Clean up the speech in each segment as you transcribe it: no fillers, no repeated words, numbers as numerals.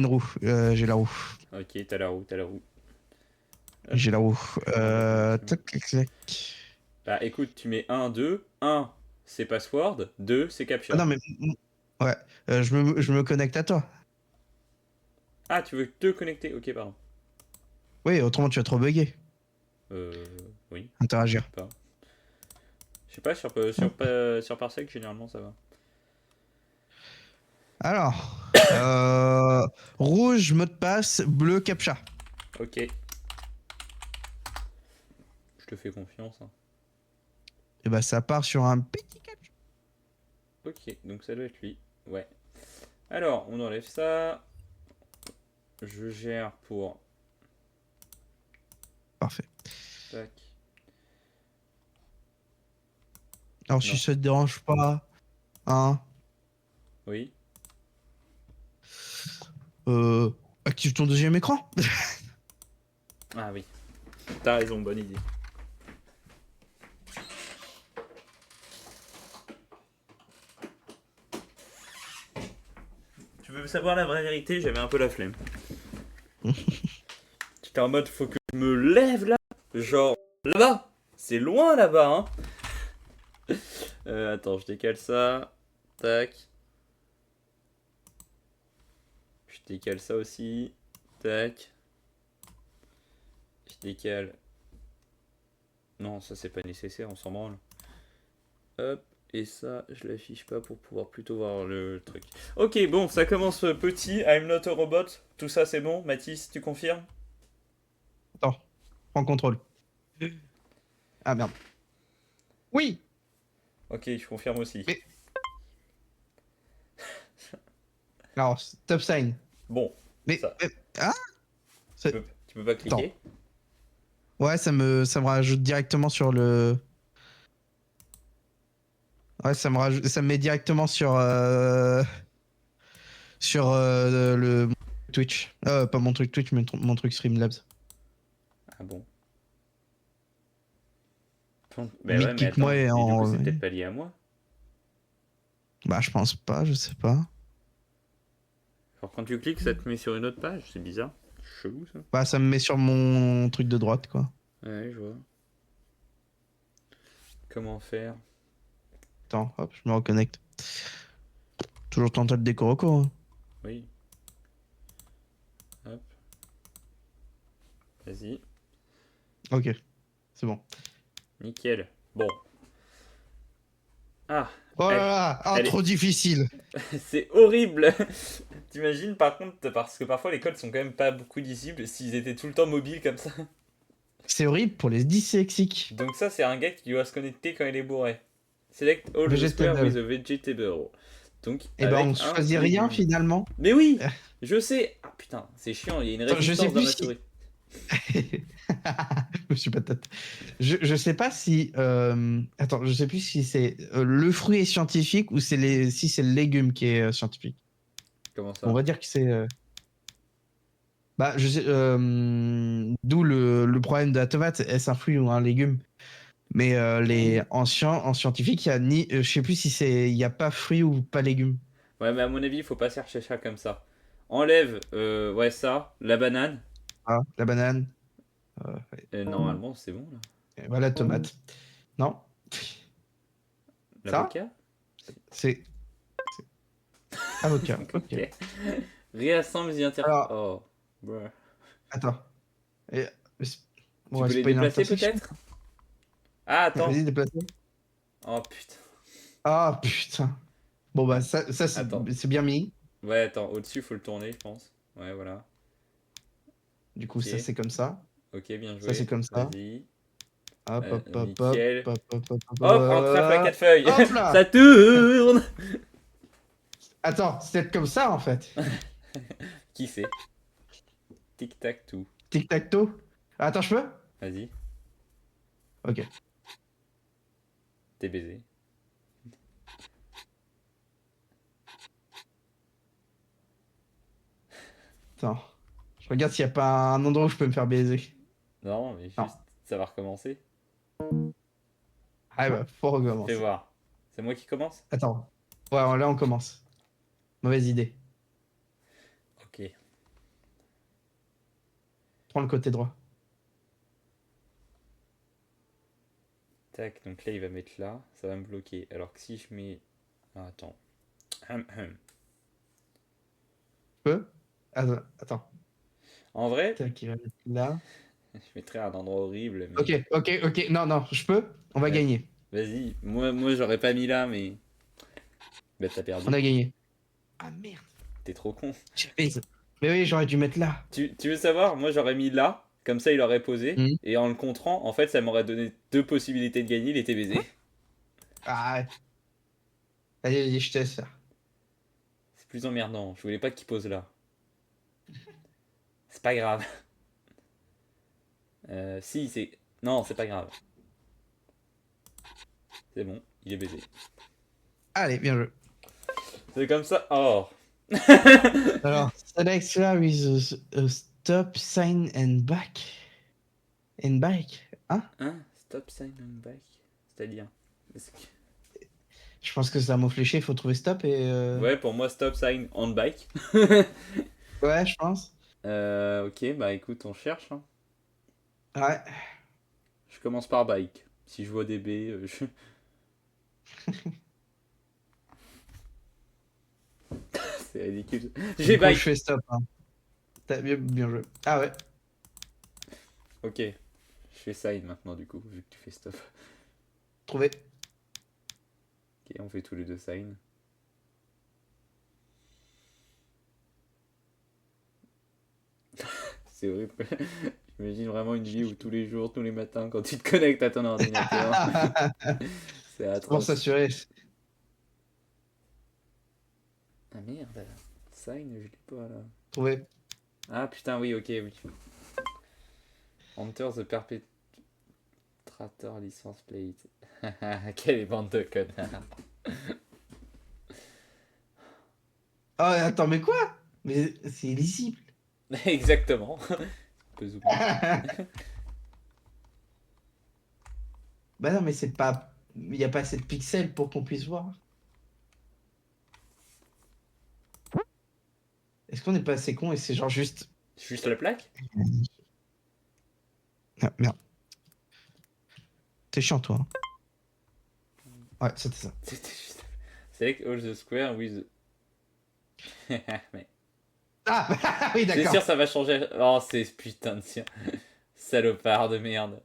roue. J'ai la roue. Ok, t'as la roue, t'as la roue. Hop, J'ai la roue. je vais mettre mon bâtiment. Tac, tac, tac. Bah écoute, tu mets 1, 2. 1, c'est password. 2, c'est Ah non, captcha. mais. Ouais. Je me connecte à toi. Ah, tu veux te connecter? Ok, pardon. Oui, autrement tu vas trop bugger. Oui. Je Interagir. sais pas. Je sais pas, Hop. sur Parsec, généralement, ça va. Alors. Rouge, mot de passe. Bleu, captcha. Ok, je te fais confiance, hein. Et bah, ça part sur un petit captcha. Ok, donc ça doit être lui. Ouais. Alors, on enlève ça. Je gère pour... Parfait. Tac. Alors, si Non. ça te dérange pas, hein, Oui. euh, active ton deuxième écran. Ah oui. T'as raison, bonne idée. Tu veux savoir la vraie vérité? J'avais un peu la flemme. J'étais en mode, faut que je me lève là. Genre, là-bas. C'est loin là-bas, hein. Attends, je décale ça. Tac. Je décale ça aussi. Tac. Je décale. Non, ça c'est pas nécessaire, on s'en branle. Hop. Et ça, je l'affiche pas pour pouvoir plutôt voir le truc. Ok, bon, ça commence petit. I'm not a robot. Tout ça, c'est bon. Mathis, tu confirmes? Attends, prends contrôle. Ah merde. Oui, Ok, je confirme aussi. mais alors, stop sign. Bon, Mais, ça. ah, Tu peux pas attends. cliquer? Ouais, ça me rajoute directement sur le. Ouais, ça me met directement sur le Twitch. Pas mon truc Twitch, mais mon truc Streamlabs. Ah bon. Bah ouais, Mick mais kick moi attends. et Mais du coup, en. c'est peut-être pas lié à moi. Bah, je pense pas, je sais pas. Alors quand tu cliques, ça te met sur une autre page. C'est bizarre. Chelou ça. Bah, ça me met sur mon truc de droite, quoi. Ouais, je vois. Comment faire? Attends, hop, je me reconnecte. Toujours tenter le décoroco, hein. Oui. Hop. Vas-y. Ok, c'est bon. Nickel. Bon. Ah. Oh là Elle, là, ah, elle est... trop difficile. C'est horrible. T'imagines par contre, parce que parfois les codes sont quand même pas beaucoup lisibles s'ils étaient tout le temps mobiles comme ça. C'est horrible pour les dyslexiques. Donc ça, c'est un gars qui doit se connecter quand il est bourré. Select all the square with Vegetable. a vegetable. Donc Eh ben, on avec un choisit rien légume. finalement. Mais oui, je sais. Ah putain, c'est chiant, il y a une Attends, je sais résistance dans plus ma si. souris. Je suis pas tête. Je sais pas si. Attends, je sais plus si c'est le fruit est scientifique ou si c'est le légume qui est scientifique. Comment On ça? va dire que c'est. Bah, je sais. D'où le problème de la tomate. Est-ce un fruit ou un légume? Mais en scientifique, il y a ni. Je sais plus si c'est. Il y a pas fruit ou pas légume. Ouais, mais à mon avis, il faut pas chercher ça comme ça. Enlève, ouais, ça, la banane. Ah, la banane. Ouais. Normalement, c'est bon là. Et voilà, tomate. Non? Ça? L'avocat? C'est avocat. Ok. Ok. Réassemble the inter... Alors, Oh. Bruh. attends. Et- Tu Ouais, peux c'est les pas une déplacer intersection. peut-être? Ah, attends. Vas-y, déplace. Oh putain. Ah, putain. Bon, bah, ça Attends. c'est bien mis. Ouais, attends, au-dessus, faut le tourner, je pense. Ouais, voilà. Du coup, ça, Ok. c'est comme ça. Ok, bien Ça, c'est joué. comme ça. Vas-y. Hop, hop, hop, hop, Nickel. hop, hop, hop, hop, Hop, en trèfle à quatre feuilles. hop là! Ça tourne. Attends, c'est peut-être comme ça, en fait. Qui c'est? Tic-tac-tout. Tic-tac-toe. Attends, je peux? Vas-y, Ok. t'es baisé. Attends. Je regarde s'il n'y a pas un endroit où je peux me faire baiser. Non, mais Non. juste, ça va recommencer. Ah, bah, faut Fais recommencer. voir. C'est moi qui commence? Attends. Ouais, là, on commence. Mauvaise idée. Ok. Prends le côté droit. Tac, donc là il va mettre là, ça va me bloquer. Alors que si je mets... Ah, attends. Tu peux? Attends. En vrai, Tac, il va mettre là. je mettrais un endroit horrible, mais... Ok. Non, je peux? On va Ouais. gagner. Vas-y, moi j'aurais pas mis là, mais... Bah t'as On perdu. a gagné. Ah merde. T'es trop con. J'ai fait. Mais oui, j'aurais dû mettre là. Tu veux savoir, moi j'aurais mis là, comme ça il aurait posé, Mhm. et en le contrant, en fait ça m'aurait donné 2 possibilités de gagner, il était baisé. Ah, vas-y, je te laisse faire. C'est plus emmerdant, je voulais pas qu'il pose là. C'est pas grave. Si, c'est... Non, c'est pas grave. C'est bon, il est baisé. Allez, bien joué. C'est comme ça. Oh. Alors, select here with a stop sign and back. And back. Hein? Hein? Stop sign on back. C'est-à-dire? Est-ce que- Je pense que c'est un mot fléché, il faut trouver stop et. Ouais, pour moi, stop sign on bike. Ouais, je pense. Ok, bah écoute, on cherche. Hein. Ouais. Je commence par bike. Si je vois des B, je... c'est ridicule. J'ai Du coup, je bike. fais stop. Hein. T'as bien joué. Ah ouais. Ok. Je fais sign maintenant, du coup, vu que tu fais stop. Trouvé. Ok, on fait tous les deux sign. C'est horrible. J'imagine vraiment une vie où tous les jours, tous les matins, quand tu te connectes à ton ordinateur, c'est Pour atroce. s'assurer. Ah merde, sign, je l'ai pas là. Trouvé. Ah putain, oui, ok, oui. Enter the perpetrator license plate. Quelle bande de connards. Oh, attends, mais quoi? Mais c'est illisible. Exactement. On peut zoomer. Bah non, mais c'est pas. Il n'y a pas assez de pixels pour qu'on puisse voir. Est-ce qu'on n'est pas assez con et c'est genre juste. Juste la plaque. Ah, merde. T'es chiant, toi. Hein. Ouais, c'était ça. C'était juste. Select all the square with. Mais... Ah, oui, C'est d'accord. sûr, ça va changer. Oh, c'est putain de sien. Salopard de merde.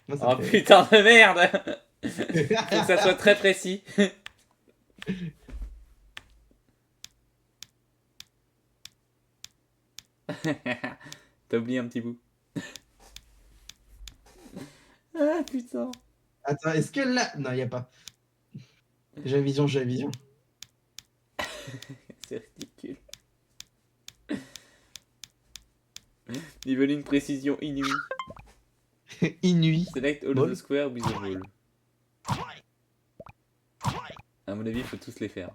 Moi, ça Oh me fait putain de merde. Faut rire. que ça soit très précis. T'as oublié un petit bout. Ah putain. Attends, est-ce que là. Non, il n'y a pas. J'ai vision. C'est ridicule. Ils veulent une précision inouïe. Inuit. Select all Ball. the square with a ball. À mon avis, il faut tous les faire.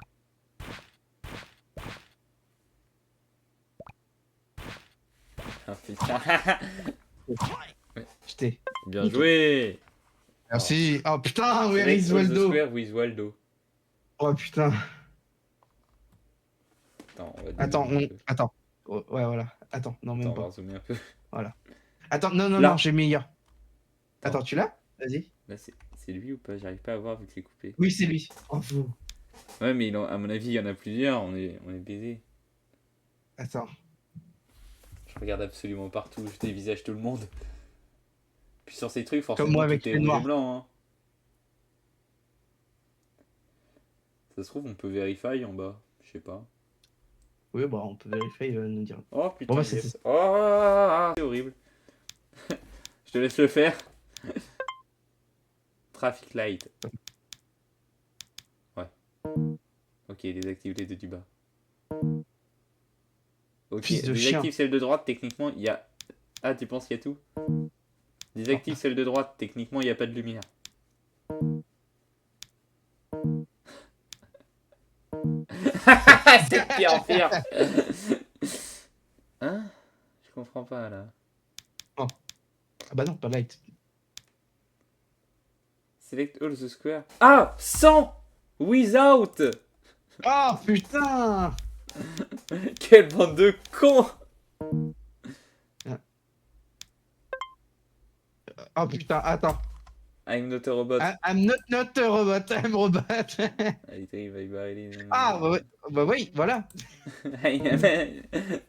Ah putain. J'étais. Bien joué. Merci. Oh putain, where Select is all the Waldo? square with Waldo. Oh putain. Attends, on va Attends, dézoomer un peu. attends. Oh, ouais, voilà. Attends, non, même Attends, on va pas. zoomer un peu. Voilà. Attends, non, Là. j'ai meilleur. Attends. Attends, tu l'as? Vas-y. Là, c'est lui ou pas? J'arrive pas à voir vu que c'est coupé. Oui, c'est lui. Bravo. Ouais, mais à mon avis, il y en a plusieurs. On est baisé. Attends. Je regarde absolument partout. Je dévisage tout le monde. Puis sur ces trucs, Comme forcément, moi avec tout est les rouge et noirs. blanc. Hein. Ça se trouve, on peut vérifier en bas. Je sais pas. Oui, bah, on peut vérifier, il va nous dire. Oh putain, Bon, bah, yes. c'est Oh, c'est horrible. Je te laisse le faire. Traffic light. Ouais. Ok, désactive les deux du bas. Ok, Fils de désactive chien. celle de droite, techniquement, il y a... Ah, tu penses qu'il y a tout? Désactive celle de droite, techniquement, il n'y a pas de lumière. C'est de pire en pire. Hein? Je comprends pas, là. Ah bah non, pas light. Select all the square. Ah! 100! Without! Oh putain! Quelle bande de cons! Oh putain, attends. I'm not a robot. I'm not a robot, I'm robot. Allez, t'arrives avec Barely. Ah, bah, ouais. Bah oui, voilà.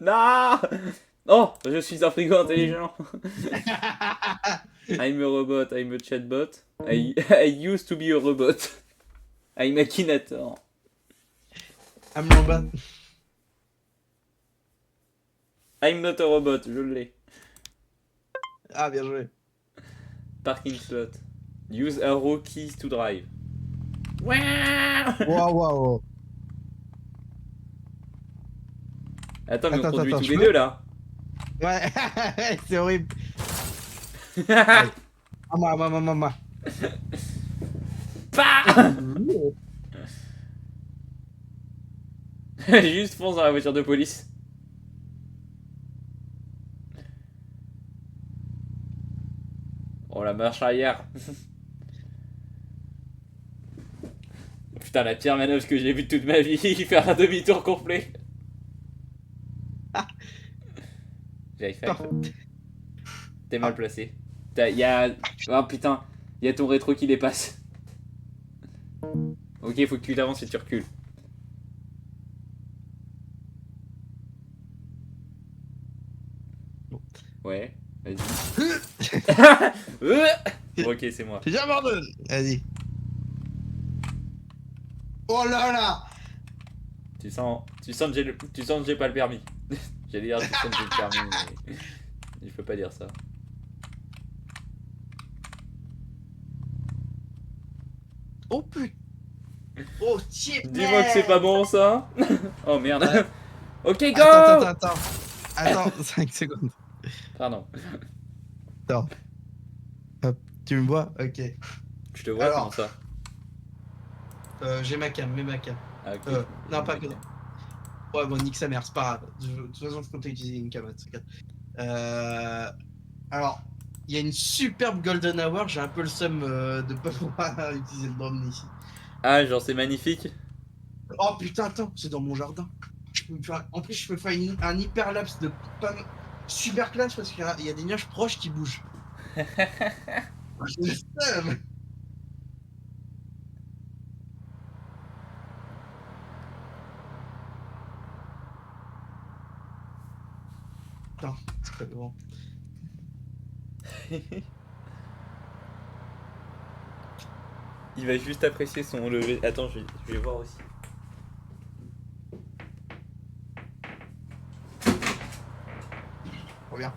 Non. Oh, je suis un frigo intelligent. I'm a robot, I'm a chatbot. I used to be a robot. I'm Akinator. I'm robot. I'm not a robot, je l'ai. Ah, bien joué. Parking slot. Use arrow keys to drive. Ouah. Waouh. Attends, mais on Attends, conduit attends, tous je les peux deux là. Ouais, c'est horrible. Allez. Moi. Bah. Juste fonce dans la voiture de police. Oh la marche arrière. Putain, la pire manœuvre que j'ai vue de toute ma vie, faire un demi-tour complet. J'avais fait. T'es mal placé. Y'a. Oh putain, y'a ton rétro qui dépasse. Ok, faut que tu t'avances et tu recules. Ouais, vas-y. Ok, c'est moi. J'abandonne. Vas-y. Oh là là. Tu sens que j'ai pas le permis. J'allais dire, tu sens que j'ai le permis, mais je peux pas dire ça. Oh putain. Oh shit. Dis-moi que c'est pas bon ça. Oh merde. Ouais. Ok, go. Attends, 5 secondes. Pardon. Attends. Hop, tu me vois? Ok. Je te vois, comment Alors, ça? j'ai ma cam, Ah, ok. Non, pas que. Ok. Ouais, bon, nique sa mère, c'est pas grave. De toute façon, je comptais utiliser une cam. Alors, il y a une superbe golden hour. J'ai un peu le seum de pas pouvoir utiliser le drone ici. Ah, genre c'est magnifique. Oh putain, attends, c'est dans mon jardin. En plus, je peux faire un hyperlapse de pas super classe parce qu'il y a des nuages proches qui bougent. J'ai le seum. Attends, c'est pas devant. Il va juste apprécier son lever. Attends, je vais voir aussi. Reviens.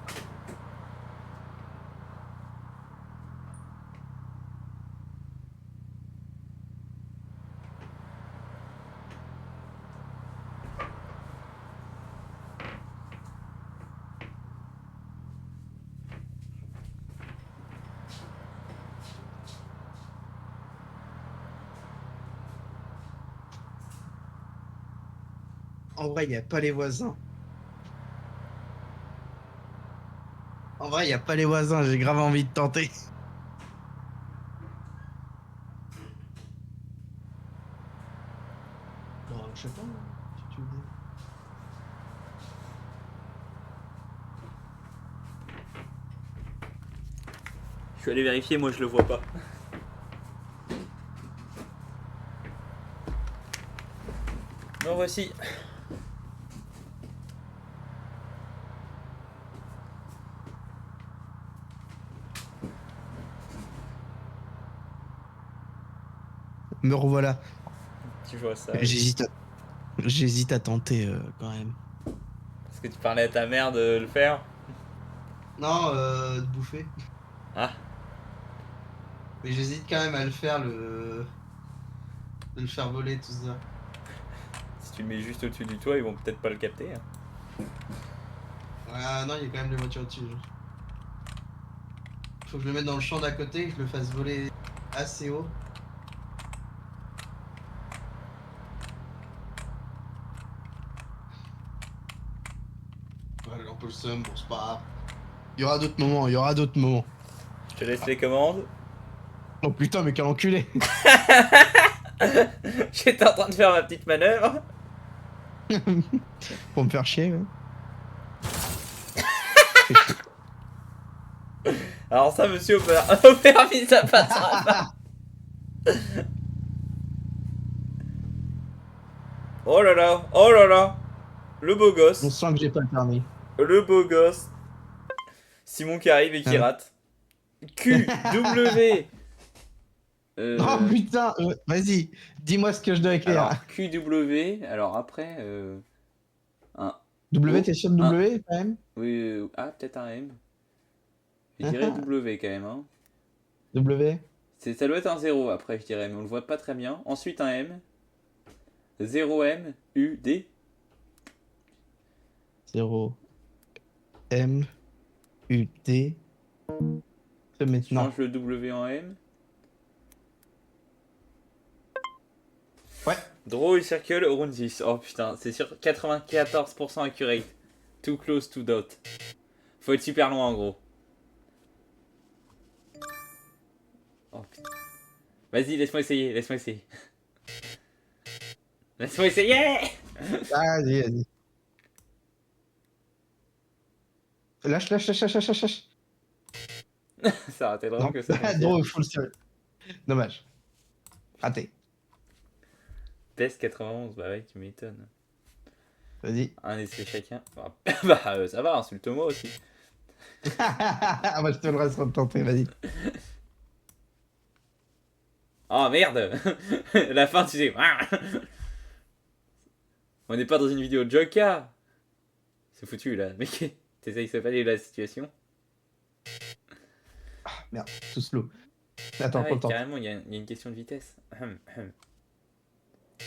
En vrai, il n'y a pas les voisins. En vrai, il n'y a pas les voisins. J'ai grave envie de tenter. Bon, je sais pas, si tu veux. Je suis allé vérifier, moi je le vois pas. Non, voici. Me revoilà. Tu vois ça. J'hésite à tenter quand même. Parce que tu parlais à ta mère de le faire. Non, de bouffer. Ah. Mais j'hésite quand même à le faire, de le faire voler, tout ça. Si tu le mets juste au-dessus du toit, ils vont peut-être pas le capter. Hein. Ah non, il y a quand même des voitures au-dessus. Faut que je le mette dans le champ d'à côté et que je le fasse voler assez haut. Ouais, j'ai un peu le seum, bon, c'est pas grave. Il y aura d'autres moments. Je te laisse les commandes. Oh putain, mais quel enculé. J'étais en train de faire ma petite manœuvre. Pour me faire chier, ouais. Alors ça, monsieur, au permis, ça passera pas. Oh là là, oh là là. Le beau On gosse. sent que j'ai pas le permis. Le beau gosse. Simon qui arrive et qui Hein. rate. Q, W. Oh Euh, putain, vas-y, dis-moi ce que je dois écrire. alors, Q, W. Alors après, un W, O, t'es sûr de un... W quand même? Oui, ah, peut-être un M. Je dirais Ah, W quand même, hein. W, Ça doit être un 0 après, je dirais, mais on le voit pas très bien. Ensuite un M. 0M, U, D. 0, M, U, T. C'est Je change maintenant. le W en M. Ouais. Draw a circle around this. Oh putain, c'est sûr, 94% accurate. Too close to dot. Faut être super loin en gros. Oh putain. Vas-y, laisse-moi essayer, laisse-moi essayer. Laisse-moi essayer. Ah, vas-y, vas-y. Lâche, lâche, lâche, lâche, lâche, lâche. Ça aurait été drôle Non, que ça fonctionne. drôle, full sérieux. Dommage. Raté. Test 91, bah ouais, tu m'étonnes. Vas-y. Un essai chacun. Bah, ça va, insulte-moi aussi. Ah, bah, je te le reste de tenter, vas-y. Oh merde. La fin, tu sais. On n'est pas dans une vidéo de Joka. C'est foutu là. Mais t'essayes de pallier la situation. Merde, tout slow. Ah Attends, ouais, retente. carrément, il y a une question de vitesse.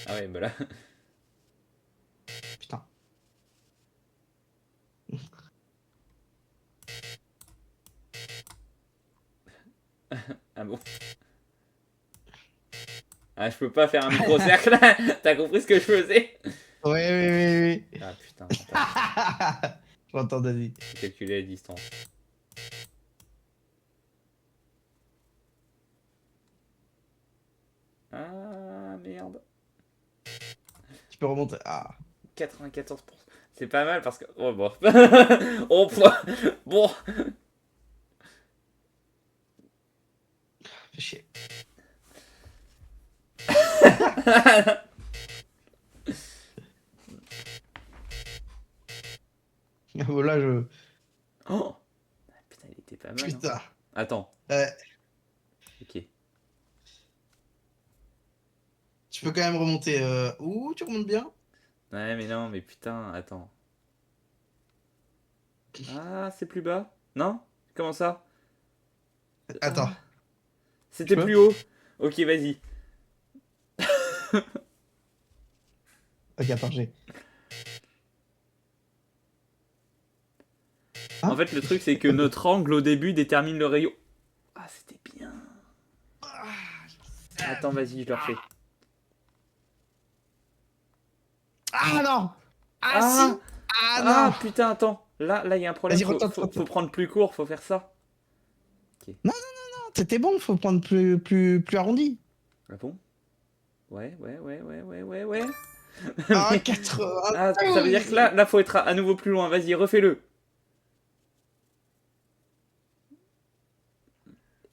Ah ouais, bah là. Putain. Ah bon. Ah, je peux pas faire un micro-cercle. T'as compris ce que je faisais? Oui, oui, oui, Ah putain, oui. attends. J'entends, vas-y. Faut calculer la distance. Ah merde. Tu peux remonter. Ah, 94%. C'est pas mal parce que. Oh bon. Oh, bon. fais chier. Bon, là, je. Oh. Putain, il était pas mal. Hein. Putain. Attends. Ouais. Ok. Tu peux quand même remonter. Ouh, tu remontes bien. Ouais, mais non, mais putain, attends. Ah, c'est plus bas? Non? Comment ça? Attends. Ah, Je c'était peux? plus haut. Ok, vas-y. Ok, attends, j'ai. En Hein? fait, le truc, c'est que notre angle au début détermine le rayon. Ah, c'était bien. Attends, vas-y, je le refais. Ah non! Ah Ah! si! Ah non! Ah, putain, attends. Là, il y a un problème. Vas-y, retente, Faut retente. prendre plus court, faut faire ça. Ok. Non, non, non, c'était bon, faut prendre plus arrondi. Ah bon? Ouais. Ah, Mais- Ah, ça veut dire que 92! là, faut être à nouveau plus loin. Vas-y, refais-le.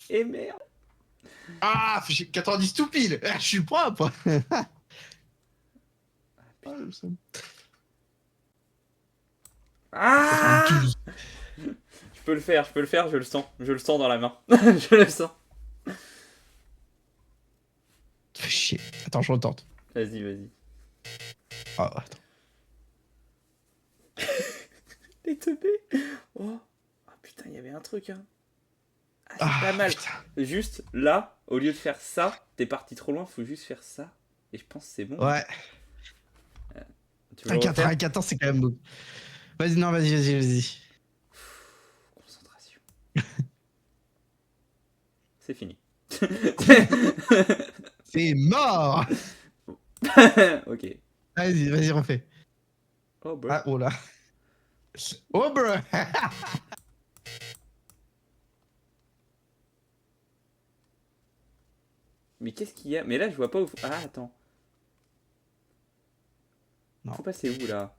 Et merde. Ah, j'ai 90 tout pile! Ah, je suis propre! Ah, ça- Ah! 92. Je peux le faire, je le sens. Je le sens dans la main. Je le sens. Fais chier. Attends, je retente. Vas-y. Ah, attends. Les teubés. Oh. Ah, putain, il y avait un truc, hein. Ah, c'est Ah, pas mal. putain. Juste là, au lieu de faire ça, t'es parti trop loin, faut juste faire ça. Et je pense que c'est bon. Ouais. Tu veux Un le refaire? 94, c'est quand même beau. Vas-y, non, vas-y. Concentration. C'est fini. C'est mort! Ok. Vas-y, refais. Oh, bah. Ah, oh là. Oh, bro! Mais qu'est-ce qu'il y a? Mais là, je vois pas où. Ah, attends. Non. Faut passer où là?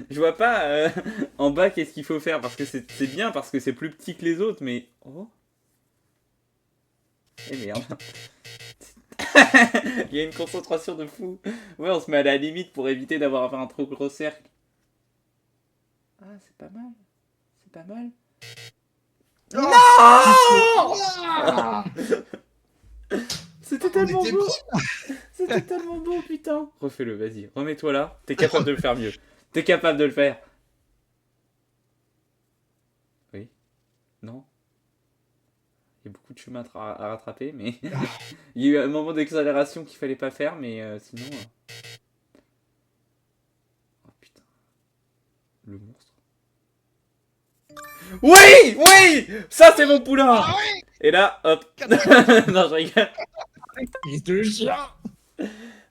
Je vois pas en bas qu'est-ce qu'il faut faire parce que c'est bien parce que c'est plus petit que les autres, mais oh. Eh merde. Il y a une concentration de fou. Ouais, on se met à la limite pour éviter d'avoir à faire un trop gros cercle. Ah, c'est pas mal. C'est pas mal. Oh, Non. Ah, C'était on tellement était beau. bien. C'était tellement beau, putain. Refais-le, vas-y. Remets-toi là. T'es capable de le faire mieux. T'es capable de le faire. Oui. Non. Il y a beaucoup de chemin à rattraper, mais il y a eu un moment d'accélération qu'il fallait pas faire, mais sinon. Oh putain, le monstre. Oui, oui, ça c'est mon poulain. Ah ouais, Et là, hop. Non, je rigole. fils de chien.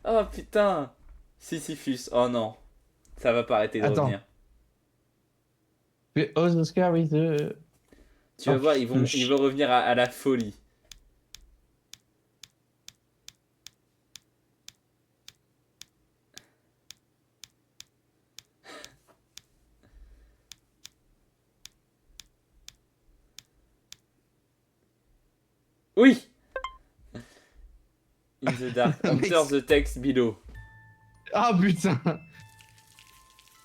Oh putain, Sisyphus. Oh non, ça va pas arrêter de Attends. revenir. Mais oh, Oscar with the... Tu Oh, vas voir, fils de ils chien. vont revenir à la folie. Oui. In the dark, Mec, enter the text below. ah putain.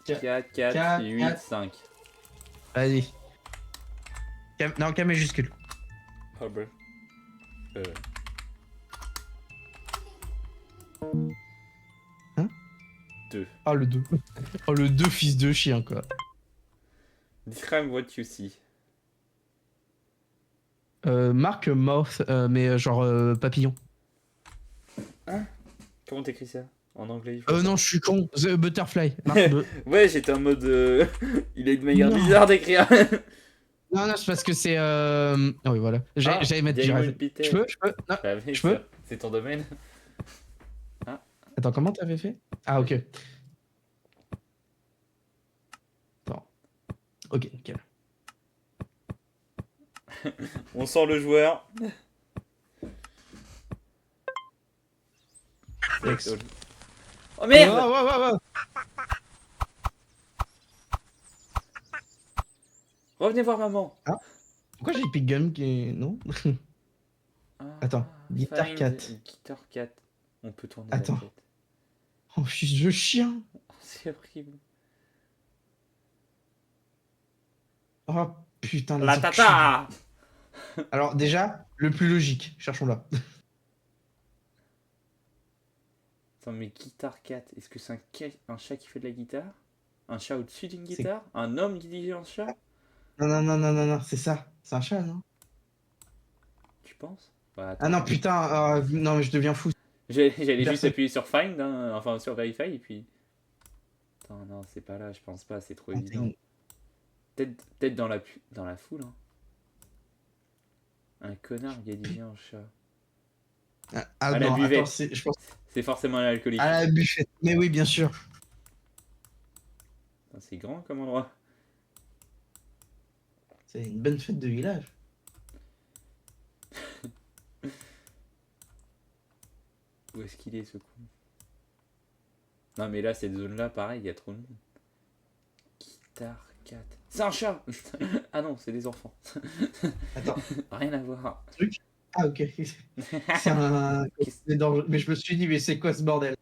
4, 4, 4, 8, 4. 5. Vas-y. Non, K majuscule. Oh bah. Euh, Hein? 2. Oh, le 2. Oh, le 2 fils de chien, quoi. Describe what you see. Marque mouth, mais genre papillon. Hein? Comment t'écris ça? En anglais, il faut ça. Non, je suis con. The Butterfly. Marque Ouais, j'étais en mode. Il a une manière Non. bizarre d'écrire. Non, non, c'est parce que c'est. Ah oui, voilà. Ah, J'allais mettre Diamond girafe. Je Peter. peux? Je peux? Non, Bah, bien je sûr, peux? c'est ton domaine. Ah, Attends, comment t'avais fait? Ah, ok. vas-y. Attends. Ok, nickel. On sent le joueur. Lex. Oh Ouais, merde! ouais, ouais, ouais. Revenez voir maman. Ah, pourquoi j'ai Pick Gun qui est. Non? Ah, Attends. Guitar find 4. Guitar 4. On peut tourner la Attends. tête. Oh, fils de chien. Oh, c'est horrible. Oh, putain, La les enculés. tata! Alors, déjà, le plus logique. Cherchons-là. Attends, mais Guitar 4, est-ce que c'est un chat qui fait de la guitare? Un chat au-dessus d'une C'est. guitare? Un homme qui dirige un chat? Non, non, non, non, non, non, c'est ça. C'est un chat, non? Tu penses? Bah Ah attends. non, putain. Non, mais je deviens fou. J'allais juste Personne. appuyer sur Find, hein, enfin sur Verify, et puis. Attends, non, c'est pas là, je pense pas, c'est trop Ah, évident. Peut-être dans la foule, hein. Un connard qui a dirigé un chat. Ah À la non, attends, buvette. je pense C'est forcément un alcoolique. à la buffette. Mais oui, bien sûr. Putain, c'est grand comme endroit. C'est une bonne fête de village. Où est-ce qu'il est ce con? Non, mais là, cette zone-là, pareil, il y a trop de monde. Guitare 4. C'est un chat! Ah non, c'est des enfants. Attends, Rien à voir. truc. Ah, ok. C'est un. Qu'est-ce- C'est dangereux. Mais je me suis dit, mais c'est quoi ce bordel?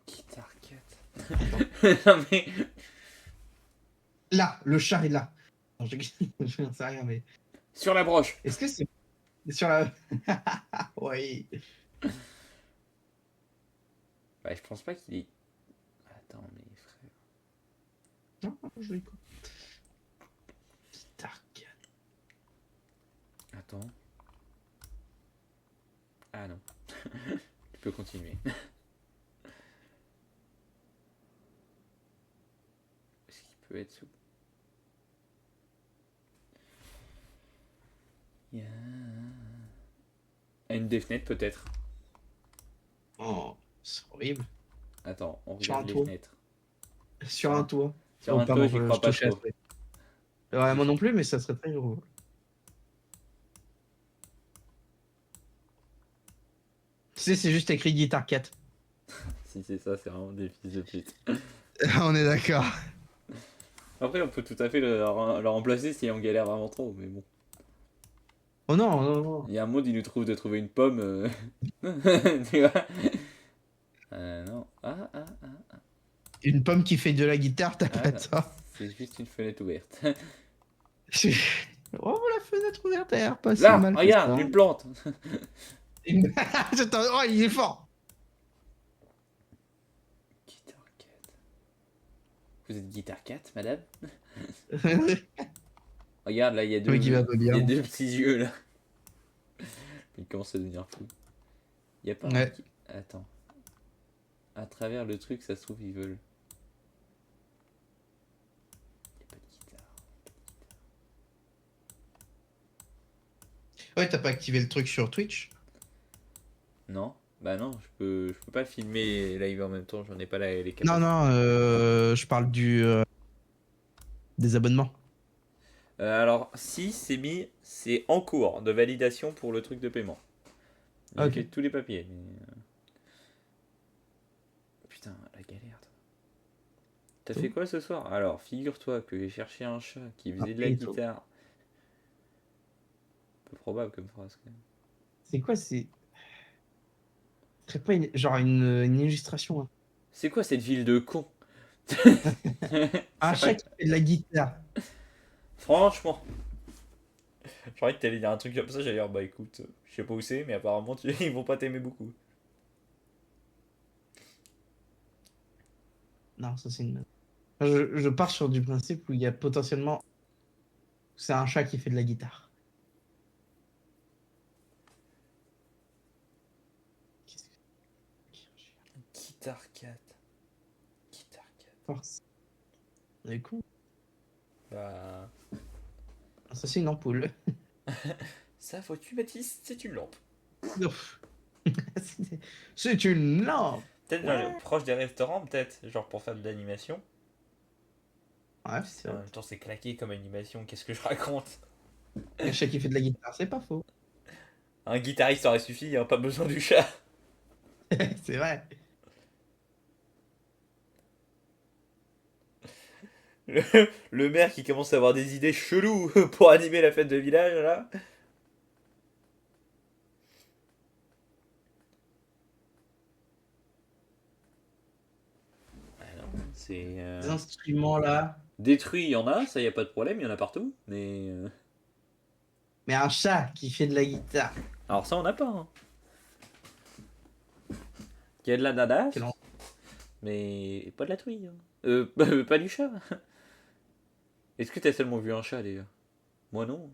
Guitare 4. Attends. Non, mais. Là, le chat est là. Non, je n'en sais rien, mais. Sur la broche. Est-ce que c'est sur la. Oui. Bah, je pense pas qu'il est. Attends, mais frère. Non, je l'ai pas. Stark. Attends. Ah non. Tu peux continuer. Est-ce qu'il peut être sous. Yeah. Une des fenêtres peut-être. Oh, c'est horrible. Attends, on Sur regarde un les toit. fenêtres. Sur un toit. Sur Oh, un toit, pardon, j'y je crois pas touchais à trop. ça. Ouais, moi non plus, mais ça serait très drôle. Tu sais, c'est juste écrit Guitar 4. Si c'est ça, c'est vraiment des fils de pute. On est d'accord. Après, on peut tout à fait le remplacer si on galère vraiment trop, mais bon. Oh non, non, non. Il y a un mode, il nous trouve de trouver une pomme. Tu vois? Non. Une pomme qui fait de la guitare, t'as Ah pas non, ça. c'est juste une fenêtre ouverte. Oh, la fenêtre ouverte, elle a l'air pas si Là, mal que regarde, ça. une plante. Oh, il est fort. Guitar Cat. Vous êtes Guitar Cat, madame? Le Regarde, là, mec, il va pas il y a bien. deux petits yeux, là. Il commence à devenir fou. Il y a pas un... Ouais. Attends. À travers le truc, ça se trouve, ils veulent... Il y a pas de guitare. Ouais, t'as pas activé le truc sur Twitch? Non? Bah non, je peux pas filmer live en même temps, j'en ai pas les Non, capacités. non, je parle des abonnements. Alors, si, c'est mis, c'est en cours de validation pour le truc de paiement. Ah, J'ai ok. fait tous les papiers. Putain, la galère. Toi. T'as fait quoi ce soir? Alors, figure-toi que j'ai cherché un chat qui faisait de la Et tout. guitare. Peu probable comme phrase. Quand même. C'est quoi, c'est. Ce serait pas genre une illustration, hein. C'est quoi cette ville de con? Un chat Sérieux. qui fait de la guitare. Franchement, j'aurais que t'allais dire un truc comme ça, j'allais dire bah écoute, je sais pas où c'est, mais apparemment ils vont pas t'aimer beaucoup. Non, ça c'est une. Je pars sur du principe où il y a potentiellement. C'est un chat qui fait de la guitare. Qu'est-ce Guitar Cat. Guitar Cat. Force. C'est con. Bah. Ça c'est une ampoule. Ça, faut-tu, Baptiste? C'est une lampe. Ouf. C'est une lampe. Peut-être Ouais. proche des restaurants, peut-être, genre pour faire de l'animation. Ouais, c'est En vrai. même temps, c'est claqué comme animation, qu'est-ce que je raconte? Un chat qui fait de la guitare, c'est pas faux. Un guitariste aurait suffi, hein, pas besoin du chat. C'est vrai. Le, le maire qui commence à avoir des idées cheloues pour animer la fête de village, là. Ah non, c'est. Les instruments là. Détruit, il y en a, ça y a pas de problème, il y en a partout. Mais. Mais un chat qui fait de la guitare. Alors ça, on n'a pas. Hein. Il y a de la dadache, Quel en- mais pas de la truie. Hein. Pas du chat. Est-ce que t'as seulement vu un chat, d'ailleurs? Moi, non.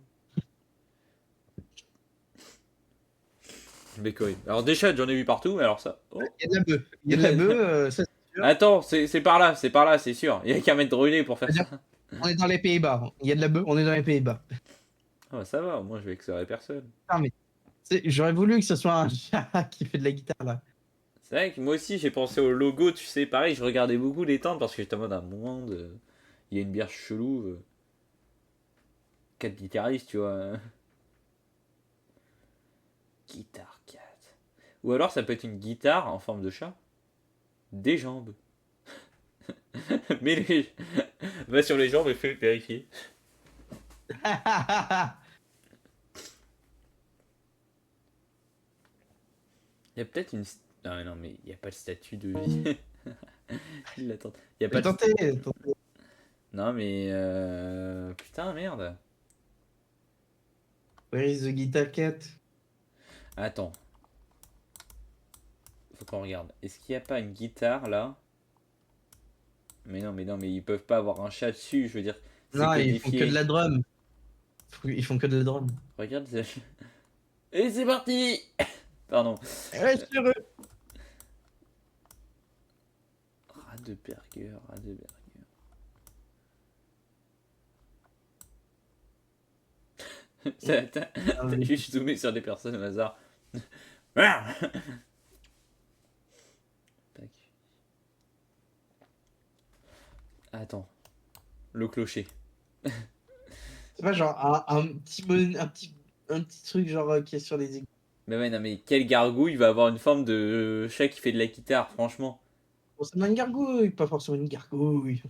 Mais quoi. Alors des chats, j'en ai vu partout, mais alors ça. Oh. Il y a de la bœuf. Il y a de la bœuf, ça c'est sûr. Attends, c'est par là, c'est sûr. Il y a qu'à mettre relais pour faire ça. C'est-à-dire, on est dans les Pays-Bas. Il y a de la bœuf, on est dans les Pays-Bas. Ah bah ça va, moi je vais exonérer personne. Ah, mais j'aurais voulu que ce soit un chat qui fait de la guitare là. C'est vrai que moi aussi j'ai pensé au logo, tu sais, pareil, je regardais beaucoup les tentes parce que j'étais en mode un monde. Il y a une bière chelou. 4 guitaristes, tu vois. Guitare 4. Ou alors ça peut être une guitare en forme de chat. Des jambes. Mais les... Va sur les jambes et fais vérifier. Il y a peut-être une. Ah non, mais il n'y a pas de statut de vie. Il l'attend. Il y a pas Mais de. tentez. Non, mais. Putain, merde. Where is the guitar cat? Attends. Faut qu'on regarde. Est-ce qu'il n'y a pas une guitare là? Mais non, mais ils peuvent pas avoir un chat dessus. Je veux dire, c'est Non, ils font que de codifié. la drum. Ils font que de la drum. Regarde. Et c'est parti. Pardon. Reste heureux. Radeberger, Radeberger. T'as juste zoomé sur des personnes au hasard. Tac. Attends. Le clocher. C'est pas genre un petit truc genre qui est sur les égouts. Mais ouais, non, mais quel gargouille va avoir une forme de chat qui fait de la guitare, franchement. forcément une gargouille, pas forcément une gargouille.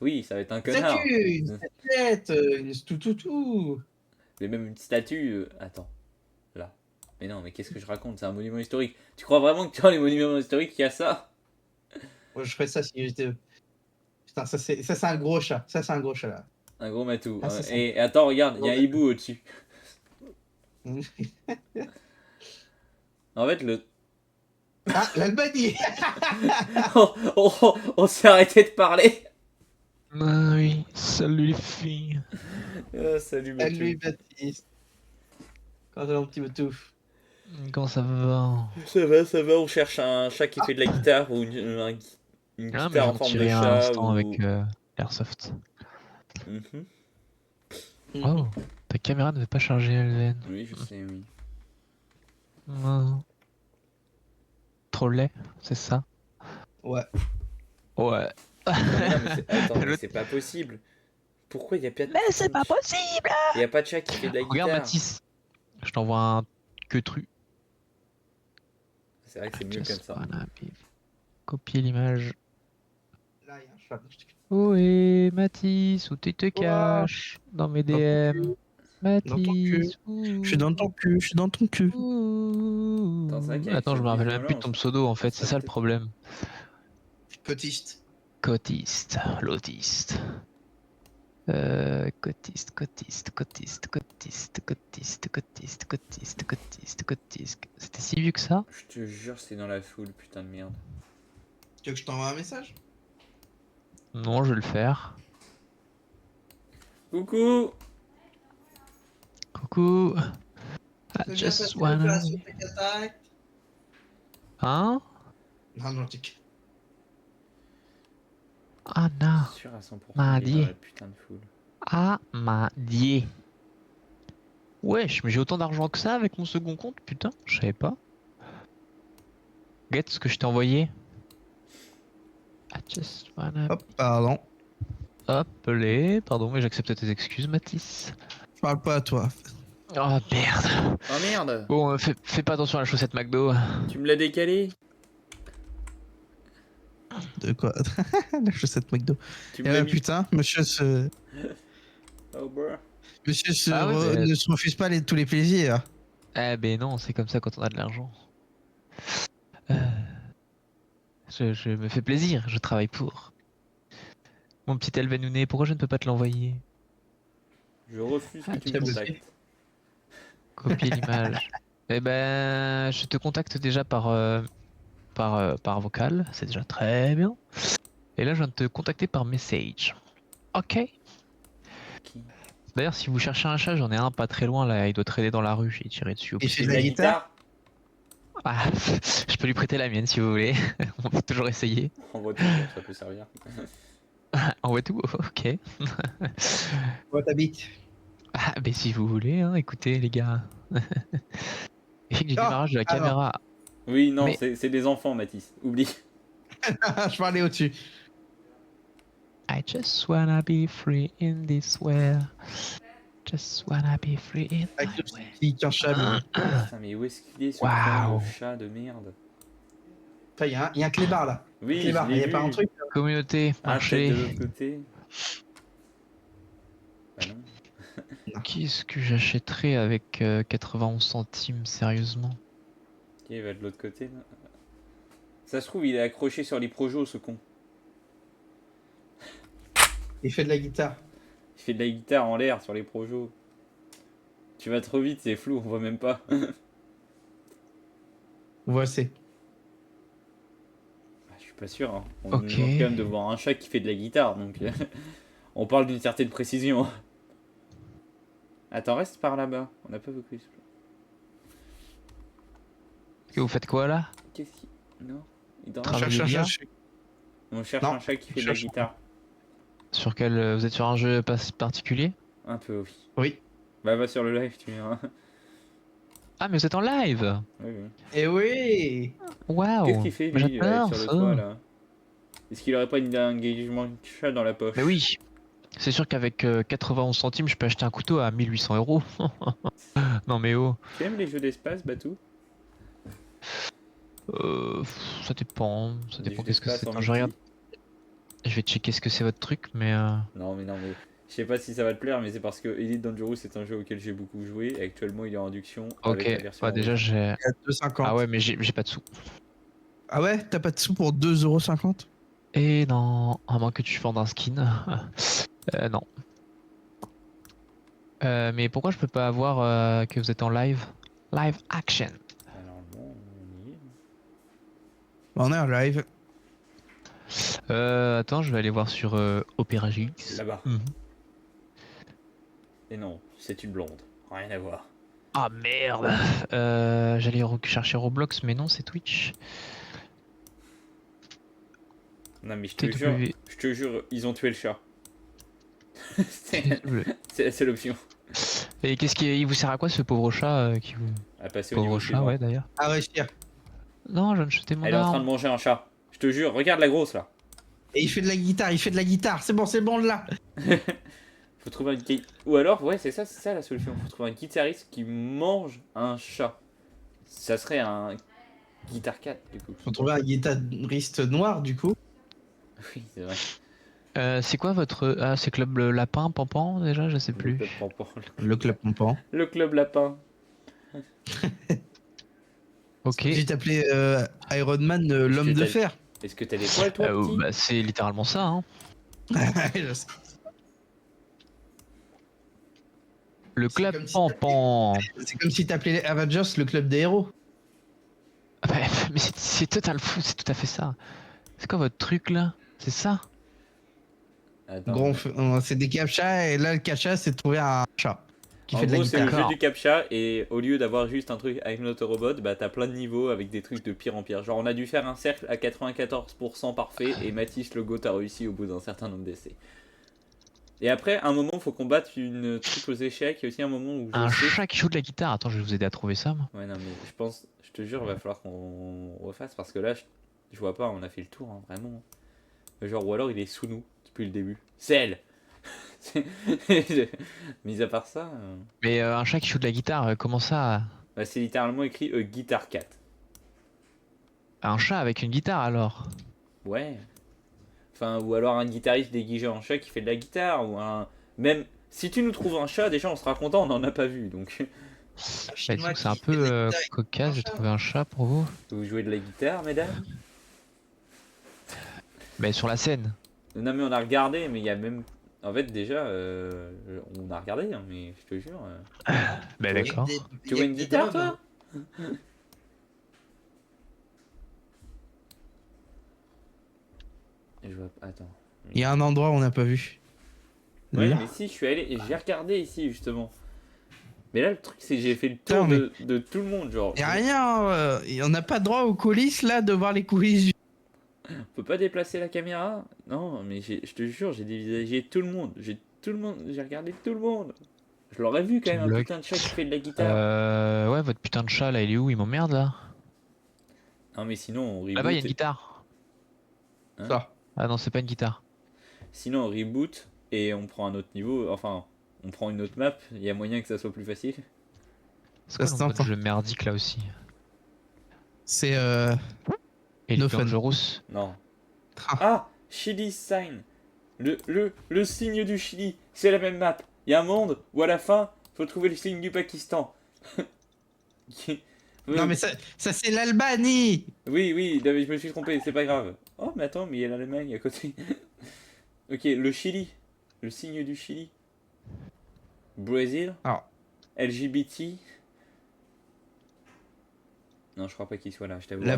Oui, ça va être un Une connard. statue, une statuette, une tout. Mais même une statue. Attends, là. Mais non, mais qu'est-ce que je raconte? C'est un monument historique. Tu crois vraiment que dans les monuments historiques, il y a ça? Moi, je ferais ça si j'étais. Putain, ça c'est un gros chat. Ça c'est un gros chat là. Un gros matou. Ah, ça c'est un Et attends, regarde, il y a un gros hibou au-dessus. matou. En fait, le. Ah, l'Albanie. On s'est arrêté de parler. Ah oui, salut les filles. Salut, Salut Mathieu. Baptiste. Quand t'as un petit matou. Comment ça va? Ça va, on cherche un chat qui fait de la guitare ou une Ah, mais guitare en j'en forme de tirais à chat l'instant ou. avec Airsoft. Mhm. Oh, ta caméra ne veut pas charger, Elven. Oui, je sais, oui. Non. Trop laid, c'est ça? Ouais. Ouais. Non, mais attends, mais Le- c'est pas possible. Pourquoi il y a pas de... Mais c'est pas possible! Il y a pas de chat qui fait de la Regarde guitare? Mathis, je t'envoie un queutru. C'est vrai que c'est mieux comme ça. Voilà, puis copier l'image. Là, il y a un chat. Oh et Mathis, où tu te Ouah. caches? Dans mes Dans ton DM. cul. Dans ton cul. Mathis, Je suis dans ton cul, je suis dans ton cul. Attends, c'est vrai qu'avec Attends, je cette me rappelle même plus de violence, ton pseudo en fait, c'est ça le problème. Cotiste. Cotiste, l'autiste. Cotiste. C'était si vieux que ça? je te jure, c'est dans la foule, putain de merde. Tu veux que je t'envoie un message? Non, je vais le faire. Coucou! Coucou. I C'est bien just passé wanna... l'opération Tic Tac. Hein? Non, tic. Ah non. Je suis sûr à 100% M'a qu'il est dans dit. la putain de foule. Ah, m'a dit. Wesh, mais j'ai autant d'argent que ça avec mon second compte, putain, je savais pas. Regarde ce que je t'ai envoyé. I just wanna... Hop, pardon. Hop, les... Pardon, mais j'accepte tes excuses, Mathis. Je parle pas à toi. Oh merde. Oh merde! Bon, fais pas attention à la chaussette McDo. Tu me l'as décalé? De quoi? La chaussette McDo. Tu Eh me l'as ben, mis... putain, monsieur se. Oh bah... Monsieur Ah ouais, mais- ne se refuse pas tous les plaisirs. Eh ben non, c'est comme ça quand on a de l'argent. Euh, je me fais plaisir, je travaille pour. Mon petit Elvenouné, pourquoi je ne peux pas te l'envoyer? Je refuse que Ah, tu me tiens, contactes. Copier l'image. Eh ben, je te contacte déjà par vocal, c'est déjà très bien. Et là, je viens de te contacter par message. Ok. Qui? D'ailleurs, si vous cherchez un chat, j'en ai un pas très loin là, il doit traîner dans la rue, j'ai tiré dessus au Et pied. fait de la guitare? Ah, je peux lui prêter la mienne si vous voulez. On peut toujours essayer. En voiture, ça peut servir. Envoie tout, ok. Où t'habites? Ah, mais si vous voulez, hein, écoutez les gars. Et du démarrage de la alors. caméra. Oui, non, Mais- c'est des enfants, Mathis. Oublie. Je parlais au-dessus. I just wanna be free in this world. Just wanna be free in Avec my le world. petit qu'un chat. Mais... Putain, mais où est-ce qu'il est ce Waouh. fond de chat de merde? Enfin, il y a un clébard là. Oui, Clébard, je il l'ai y a vu. pas un truc. Communauté, Ah, peut-être marché. de l'autre côté. Bah non. Qu'est-ce que j'achèterais avec 91 centimes, sérieusement? Ok, il va de l'autre côté là. Ça se trouve, il est accroché sur les projos, ce con. Il fait de la guitare. Il fait de la guitare en l'air sur les projos. Tu vas trop vite, c'est flou, on voit même pas. Voici. Je suis pas sûr. Hein. On Ok. nous demande quand même de voir un chat qui fait de la guitare, donc on parle d'une certaine précision. Attends, reste par là-bas. On n'a pas beaucoup. Et vous faites quoi là? Qu'est-ce qui... Non, il dort. Travail Cherche un bien. chat. On cherche Non, un chat qui fait de la cherche un. guitare. Sur quel vous êtes sur un jeu particulier? Un peu, oui. Oui. Bah va sur le live, tu verras. Ah mais vous êtes en live. Oui, oui. Et oui. Waouh. Qu'est-ce qu'il fait lui J'adore sur le ça. toit là? Est-ce qu'il aurait pas une engagement de chat dans la poche? Mais oui. C'est sûr qu'avec 91 centimes, je peux acheter un couteau à 1800 euros. Non mais oh. Tu aimes les jeux d'espace, Batou? Ça dépend. Ça Dis, dépend je qu'est-ce laisse que pas c'est. sans Attends, je regarde. multi. Je vais checker ce que c'est votre truc, mais. Non, mais je sais pas si ça va te plaire, mais c'est parce que Elite Dangerous c'est un jeu auquel j'ai beaucoup joué. Et actuellement, il est en réduction Ok. avec la version Bah, déjà, originale. j'ai. Il y a Ah 2,50. ouais, mais j'ai pas de sous. Ah ouais, t'as pas de sous pour 2,50 €? Et non, à moins que tu vendes un skin. Non. Mais pourquoi je peux pas avoir que vous êtes en live? Live action. Bah, normalement, on y est. On est en live. Attends, je vais aller voir sur Opera GX. Là-bas. Mhm. Et non, c'est une blonde. Rien à voir. Ah merde. J'allais chercher Roblox, mais non, c'est Twitch. Non, mais TW. je te jure, ils ont tué le chat. TW. C'est la seule option. Et il vous sert à quoi ce pauvre chat qui vous... À passer au niveau Pauvre chat, suivant. ouais, d'ailleurs. Ah ouais, cher. Non, je viens de jeter mon Elle est en train de arme. manger un chat. Je te jure, regarde la grosse là. Et il fait de la guitare, il fait de la guitare. C'est bon là. Faut trouver un Ou alors, ouais, c'est ça la solution. Faut trouver un guitariste qui mange un chat. Ça serait un Guitar 4 du coup. Faut trouver un guitariste noir du coup. Oui, c'est vrai. C'est quoi votre... Ah, c'est Club le Lapin, Pampan, déjà? Je sais Le plus. club Pampan. Le club pompant. Le club lapin. Ok. Tu t'appelais Iron Man, Est-ce l'homme que de t'as- fer. Est-ce que t'as des poils toi, petit? Bah, c'est littéralement ça, hein. Je sais. Le C'est Club comme si Pampan. C'est comme si t'appelais les Avengers le club des héros. Ah bah, mais c'est total fou, c'est tout à fait ça. C'est quoi votre truc, là? C'est ça? Attends. C'est des captchas et là le captcha c'est de trouver un chat qui En fait de la gros, c'est le guitare. jeu D'accord. du captcha et au lieu d'avoir juste un truc avec notre robot, bah t'as plein de niveaux avec des trucs de pire en pire. Genre on a dû faire un cercle à 94% parfait et Mathis le GOAT a réussi au bout d'un certain nombre d'essais. Et après, à un moment, faut combattre une truc aux échecs. Il y a aussi un moment où je Un sais. chat qui joue de la guitare. Attends, je vais vous aider à trouver ça, moi. Ouais, non, mais je te jure, il va falloir qu'on refasse parce que là, je vois pas, on a fait le tour, hein, vraiment. Genre, ou alors il est sous nous depuis le début. Celle. Mis à part ça, Mais un chat qui joue de la guitare, comment ça? bah, c'est littéralement écrit Guitar 4. Un chat avec une guitare, alors? Ouais. Enfin, ou alors un guitariste déguisé en chat qui fait de la guitare, ou un. Même si tu nous trouves un chat, déjà on sera content, on n'en a pas vu donc. Bah, disons que c'est un peu cocasse, j'ai trouvé un chat pour vous. Vous jouez de la guitare, mesdames? Mais sur la scène. Non, mais on a regardé, mais il y a même. En fait, déjà, on a regardé, hein, mais je te jure. Bah, Ouais. d'accord. Tu vois une guitare, toi? Je vois pas. Attends. Il y a un endroit où on n'a pas vu. Ouais, Là. mais si, je suis allé et j'ai regardé ici, justement. Mais là, le truc, c'est que j'ai fait le Putain, tour mais- de tout le monde, genre. Y a rien, on n'a pas droit aux coulisses là, de voir les coulisses. On peut pas déplacer la caméra? Non, mais je te jure, j'ai dévisagé tout le monde. J'ai regardé tout le monde. Je l'aurais vu quand Tu même, un bloques. putain de chat qui fait de la guitare. Ouais, votre putain de chat là, il est où? Il m'emmerde là. Non, mais sinon, on reboot. Là-bas, il y a une guitare. Hein? Ça. Ah non, c'est pas une guitare. Sinon, on reboot et on prend un autre niveau. Enfin, on prend une autre map. Il y a moyen que ça soit plus facile. C'est quoi Ça le se nom de tente. jeu merdique là aussi? C'est Et No le fun. Non. Ah, Chili sign. Le signe du Chili. C'est la même map. Il y a un monde où à la fin, faut trouver le signe du Pakistan. Non mais ça c'est l'Albanie. Oui, non, mais je me suis trompé, c'est pas grave. Oh, mais attends, mais il y a l'Allemagne à côté. Ok, le Chili. Le signe du Chili. Brésil. Alors. LGBT. Non, je crois pas qu'il soit là, je t'avoue. La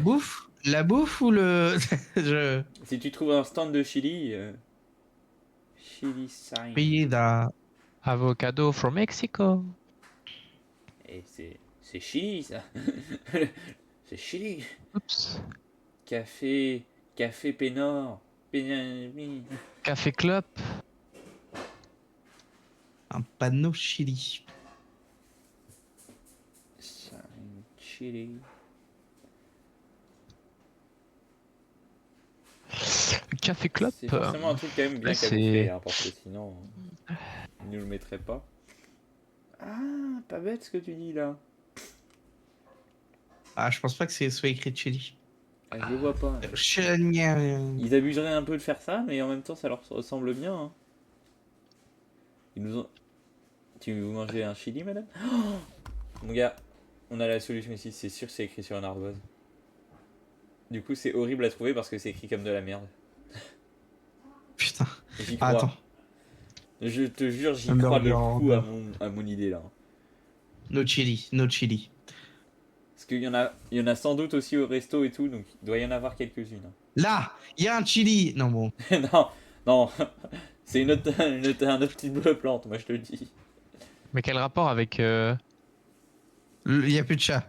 bouffe ou le je Si tu trouves un stand de Chili. Chili sign. pays d'un Avocado from Mexico. Et c'est Chili, ça. C'est Chili. Oups. Café Pénor. Pénami. Café Club. un panneau Chili. Chili. Café Club. C'est forcément un truc quand même bien Ouais, camouflé, c'est- hein, parce que sinon, ils nous le mettraient pas. Ah, pas bête ce que tu dis là. Ah, je pense pas que c'est soit écrit Chili. Ah, je le vois pas. Chien. Ils abuseraient un peu de faire ça, mais en même temps, ça leur ressemble bien. Hein. Ils nous ont... Tu veux manger un chili, madame? Mon gars, on a la solution ici. C'est sûr que c'est écrit sur un ardoise. Du coup, c'est horrible à trouver parce que c'est écrit comme de la merde. Putain. J'y Ah, crois. attends. Je te jure, j'y Un crois burger de en fou beurre. à mon idée là. No chili. No chili. Parce il y en a sans doute aussi au resto et tout, donc il doit y en avoir quelques-unes. Là, il y a un chili. Non, bon. Non, non, c'est un autre type de plante, moi je te le dis. Mais quel rapport avec. Il y a plus de chat.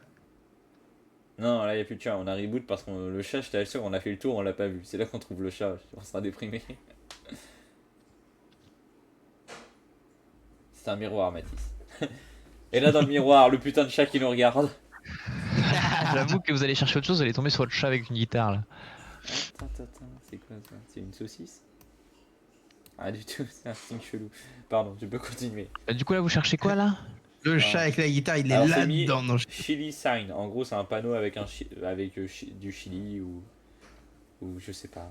Non, là il n'y a plus de chat, on a reboot parce que le chat, je t'assure, on a fait le tour, on l'a pas vu. C'est là qu'on trouve le chat, on sera déprimé. C'est un miroir, Mathis. Et là dans le miroir, le putain de chat qui nous regarde. J'avoue que vous allez chercher autre chose, vous allez tomber sur le chat avec une guitare là. C'est quoi ça? C'est une saucisse? Ah du tout, c'est un signe chelou. Pardon, tu peux continuer. Du coup, là, vous cherchez quoi là? Le Ah. chat avec la guitare, il est Alors c'est mis là-dedans. Non, Chili Sign. En gros, c'est un panneau avec du Chili ou je sais pas,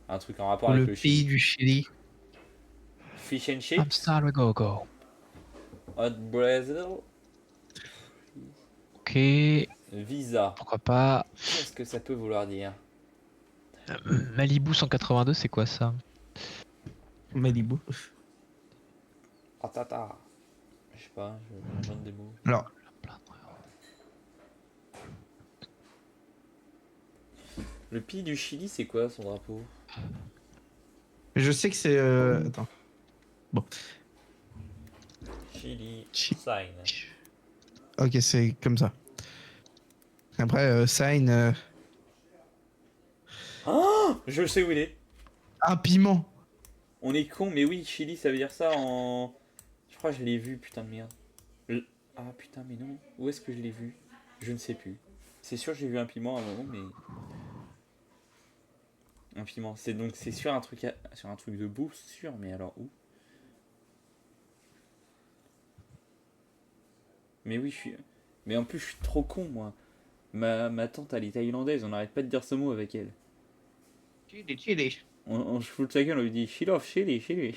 un truc en rapport avec le le pays Chili. du Chili. Fish and I'm chips, sorry, go go. hot Brazil, Ok, Visa. pourquoi pas. Qu'est-ce que ça peut vouloir dire? Malibu 182, c'est quoi ça? Malibu. Tata. Je sais pas, j'invente des mots. Alors, Le pays du Chili, c'est quoi son drapeau? je sais que c'est. Attends. Chili Chi- Sign. Ok, c'est comme ça. Après, sign. Je sais où il est. Un piment. On est con, mais oui, Chili, ça veut dire ça en. Je crois que je l'ai vu, putain de merde. Ah putain, mais non. Où est-ce que je l'ai vu? Je ne sais plus. C'est sûr, j'ai vu un piment à un moment, mais. Un piment. C'est sur sur un truc de bouffe, sûr, mais alors où? Mais oui, je suis. Mais en plus, je suis trop con, moi. Ma tante, elle est thaïlandaise, on n'arrête pas de dire ce mot avec elle. Chili, chili. On se fout de sa gueule, on lui dit Chili, Chili, Chili.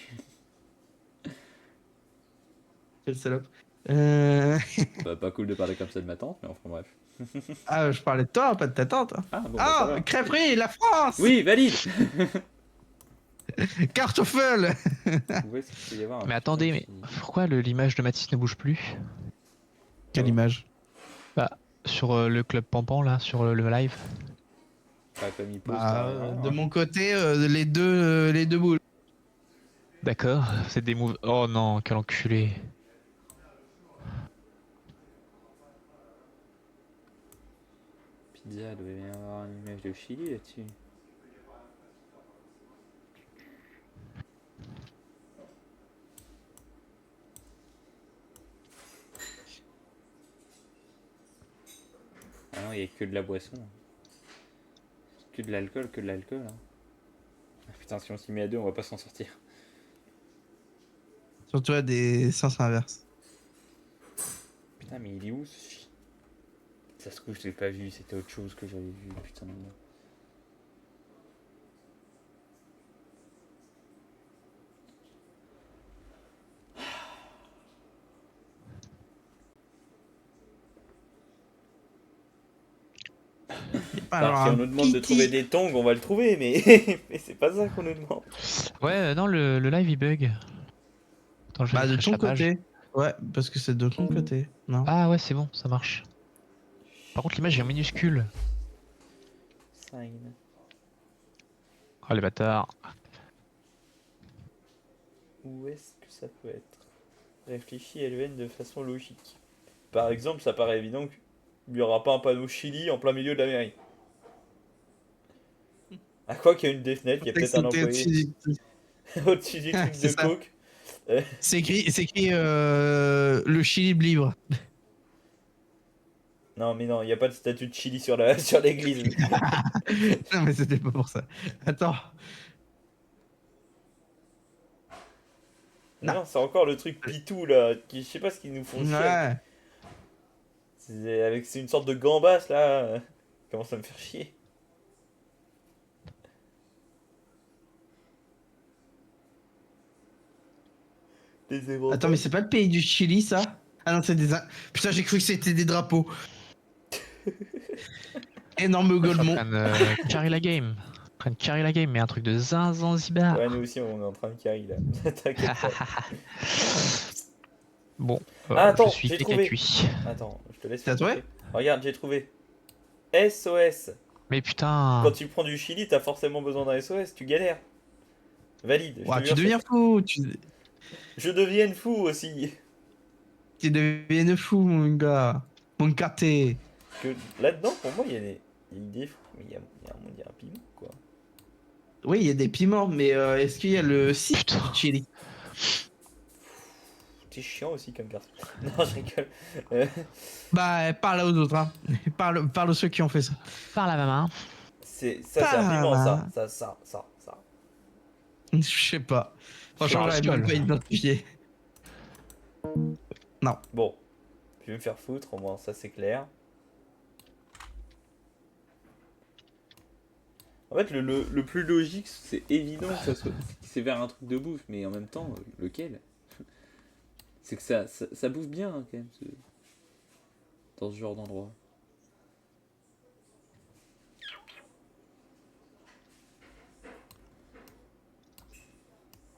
Quelle salope. Bah, pas cool de parler comme ça de ma tante, mais enfin bref. Ah, je parlais de toi, pas de ta tante. Ah bon, bah, ça Ah, va. crêperie, la France. Oui, valide. Kartoffel. Où est-ce qu'il peut y avoir un Mais putain attendez, de mais Chili? pourquoi l'image de Mathis ne bouge plus? Quelle image. Bah, sur le club Pampan là, sur le live. T'as pas mis pause, Bah, t'as rien, de hein. mon côté, les deux boules. D'accord, c'est des moves. Oh non, quel enculé. Pizza, il doit y avoir une image de Chili là-dessus. Ah non, il y a que de la boisson. Que de l'alcool, que de l'alcool. Hein. Ah, putain, si on s'y met à deux, on va pas s'en sortir. Surtout à des sens inverses. Putain, mais il est où ce chi- Ça se trouve, je l'ai pas vu, c'était autre chose que j'avais vu, putain de merde. Alors, si on un nous demande de piti. trouver des tongs, on va le trouver, mais, mais c'est pas ça qu'on nous demande. Ouais, non, le live il bug. Attends, je Bah, de refresh ton la page. côté. Ouais, parce que c'est de ton côté. Non. Ah ouais, c'est bon, ça marche. Par contre, l'image est en minuscule. Sign. Oh les bâtards. Où est-ce que ça peut être? Réfléchis LVN de façon logique. Par exemple, ça paraît évident qu'il n'y aura pas un panneau Chili en plein milieu de la mairie. À quoi qu'il y a une des fenêtres, il y a peut-être un C'était employé au-dessus du truc C'est de ça. coke. C'est écrit le Chili libre. Non, mais non, il n'y a pas de statue de Chili sur sur l'église. Non, mais c'était pas pour ça. Attends. Non, non, c'est encore le truc pitou là, qui je sais pas ce qu'ils nous font chier. Ouais. C'est une sorte de gambasse là. Commence à me faire chier. Les éventails. Attends, mais c'est pas le pays du Chili, ça? Ah non, c'est des... Putain, j'ai cru que c'était des drapeaux. Énorme Je suis en golemon. train de carry la game. En train de carry la game, mais un truc de Zanzibar. Ouais, nous aussi, on est en train de carry là. T'inquiète pas. Bon, Ah, attends, je suis j'ai PK trouvé. cuit. Attends, je te laisse T'as faire ton trouvé truc. Regarde, j'ai trouvé. SOS. Mais putain. Quand tu prends du Chili, t'as forcément besoin d'un SOS, tu galères. Valide. Ouah, tu deviens fou. Je devienne fou aussi. Tu deviens fou, mon gars. Mon caté. Que là-dedans, pour moi, il y a des fous, mais il y a un piment, quoi. Oui, il y a des piments, mais est-ce qu'il y a le site Putain. du Chili? T'es chiant aussi comme garçon. Non, je rigole. Bah, parle aux autres, hein. Parle aux ceux qui ont fait ça. Par la maman. C'est un piment, Pas- ça. Je sais pas. Franchement, Charles j'arrive même Skull. pas identifié. Non. Bon, je vais me faire foutre, au moins, ça c'est clair. En fait, le plus logique, c'est évident que ça soit. C'est vers un truc de bouffe, mais en même temps, lequel? C'est que ça bouffe bien, hein, quand même, dans ce genre d'endroit.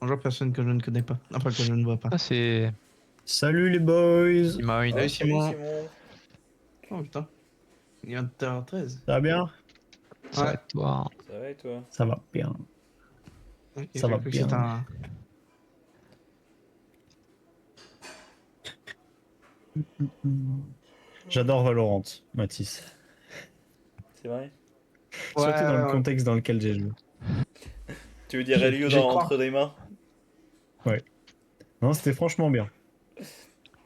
Bonjour, personne que je ne connais pas. Enfin, que je ne vois pas. Ça, c'est. Salut les boys. Mine. Salut, Salut, Simon. Simon. Oh putain. Il est 20h13. Ça va bien? Ça va Ouais. être toi. Ça va et toi? Ça va bien. Ok, Ça j'ai va cru que bien. c'était un... J'adore Valorant, Mathis. C'est vrai? Surtout dans le ouais. contexte dans lequel j'ai joué. Tu veux dire Elio J'y crois. entre des mains? Non, c'était franchement bien.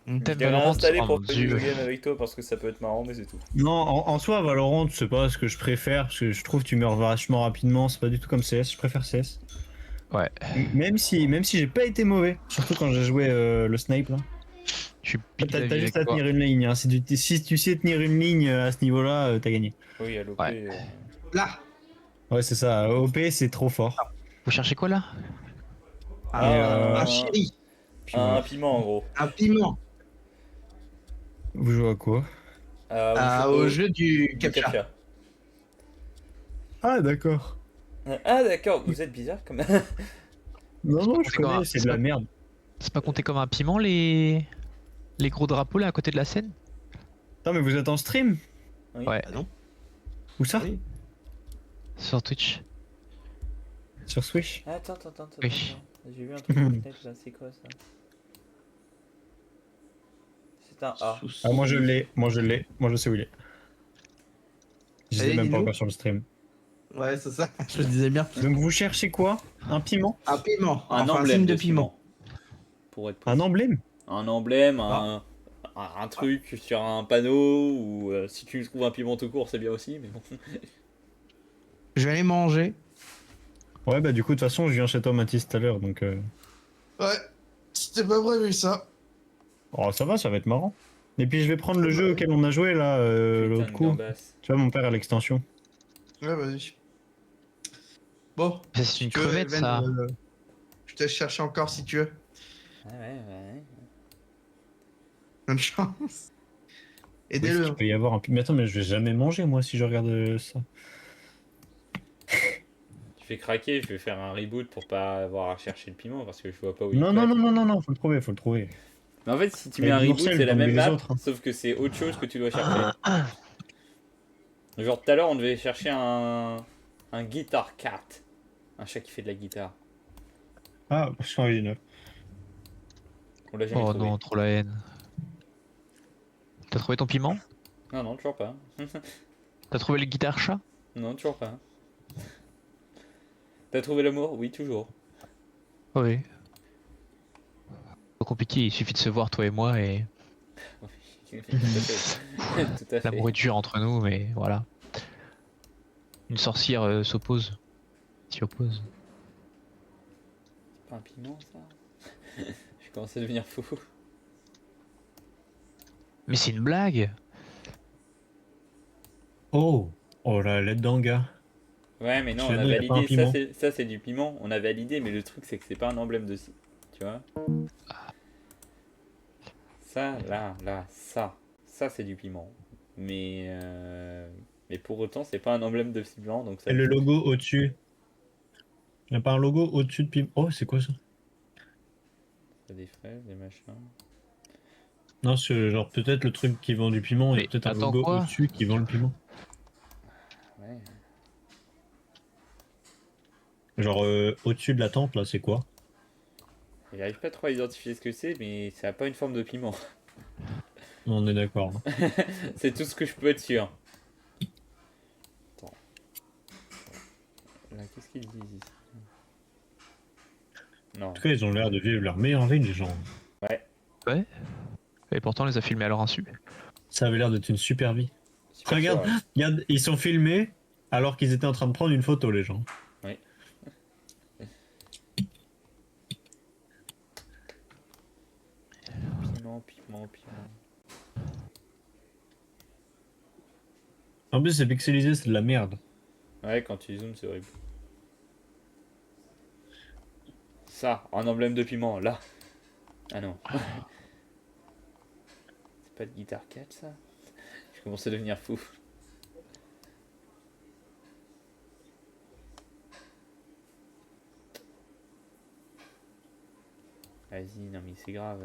Je Thème l'ai Valorant, réinstallé oh pour mon jouer dieu. au game avec toi parce que ça peut être marrant, mais c'est tout. Non, en soi, Valorant, c'est pas ce que je préfère, parce que je trouve que tu meurs vachement rapidement, c'est pas du tout comme CS, je préfère CS. Ouais. Même si j'ai pas été mauvais, surtout quand j'ai joué le snipe là. Je suis pile T'as d'avis juste avec à toi. tenir une ligne, hein. Si tu sais tenir une ligne à ce niveau-là, t'as gagné. Oui, à l'OP. Ouais. Là. Ouais, c'est ça, OP c'est trop fort. Vous cherchez quoi là? Un chéri. Un piment en gros. Un piment. Vous jouez à quoi? Au jeu du du captcha. captcha. Ah d'accord. Ah d'accord, vous êtes bizarre comme. Non, non, je C'est quoi, connais, c'est c'est de la pas- merde. C'est pas compté comme un piment les gros drapeaux là à côté de la scène? Attends, mais vous êtes en stream? Oui. Ouais. Ah non. Où ça? Oui. Sur Twitch. Sur Switch? Ah, attends. Oui. J'ai vu un truc sur Snap là, c'est quoi ça? C'est un A. Ah, moi je l'ai, moi je sais où il est. Je sais Allez, même pas dis-nous. encore sur le stream. Ouais, c'est ça. Je le disais bien. Donc vous cherchez quoi? Un piment? Un piment. Un Enfin, emblème signe de de piment. Pour être Un précis. emblème? Un emblème, Ah. un truc sur un panneau, ou si tu trouves un piment tout court, c'est bien aussi, mais bon. Je vais aller manger. Ouais, bah du coup, de toute façon, je viens chez toi, Mathis, tout à l'heure, donc... Ouais. C'était pas prévu ça. Oh, ça va être marrant. Et puis je vais prendre le jeu auquel on a joué, là, Putain l'autre de coup. gambasse. Tu vois, mon père a l'extension. Ouais, vas-y. Bon. C'est si une tu veux, crevette Evan, ça. je te cherche encore si tu veux. Ouais. Bonne chance. Oui, Aidez-le. il peut y avoir un piment. Mais attends, mais je vais jamais manger, moi, si je regarde ça. Tu fais craquer, je vais faire un reboot pour pas avoir à chercher le piment parce que je vois pas où il Non, claque. non, faut le trouver. Mais en fait, si tu Mais mets un du reboot, morcel, c'est la comme même les map, autres, hein. sauf que c'est autre chose que tu dois chercher. Genre tout à l'heure, on devait chercher un guitar cat. Un chat qui fait de la guitare. Ah, je suis original. On l'a jamais Oh trouvé. non, trop la haine. T'as trouvé ton piment? Non, toujours pas. T'as trouvé le guitare chat? Non, toujours pas. T'as trouvé l'amour? Oui, toujours. Oui. Pas compliqué, il suffit de se voir toi et moi et Tout à fait. Tout à fait. l'amour est dur entre nous, mais voilà. Une sorcière s'oppose. S'y oppose. C'est pas un piment, ça? Je commence à devenir fou. Mais c'est une blague! Oh la lettre d'Anga. Ouais, mais non, Je on a sais, y a pas un validé. piment. Ça, c'est du piment. On a validé, mais le truc, c'est que c'est pas un emblème de. Tu vois? Ça, là, ça. Ça, c'est du piment. Mais pour autant, c'est pas un emblème de piment, donc ça Et me le touche. logo au-dessus. Il n'y a pas un logo au-dessus de Pim. Oh, c'est quoi ça? Ça, des fraises, des machins. Non, c'est genre peut-être le truc qui vend du piment, il y a Mais peut-être un attends logo quoi? au-dessus qui vend le piment. Ouais. Genre au-dessus de la tempe, là, c'est quoi? J'arrive pas trop à identifier ce que c'est, mais ça a pas une forme de piment. On est d'accord. En C'est tout ce que je peux être sûr. Attends. Là, qu'est-ce qu'ils disent ici? Non. tout cas, ils ont l'air de vivre leur meilleure vie, les gens. Ouais. Ouais. Et pourtant, on les a filmés à leur insu. Ça avait l'air d'être une super vie. Super Regarde, sûr, ouais. regarde, ils sont filmés alors qu'ils étaient en train de prendre une photo, les gens. Oui. Piment, piment, piment. En plus, c'est pixelisé, c'est de la merde. Ouais, quand tu zoomes, c'est horrible. Ça, un emblème de piment, là. Ah non. C'est pas de guitare 4, ça? Je commence à devenir fou. Vas-y, non mais c'est grave.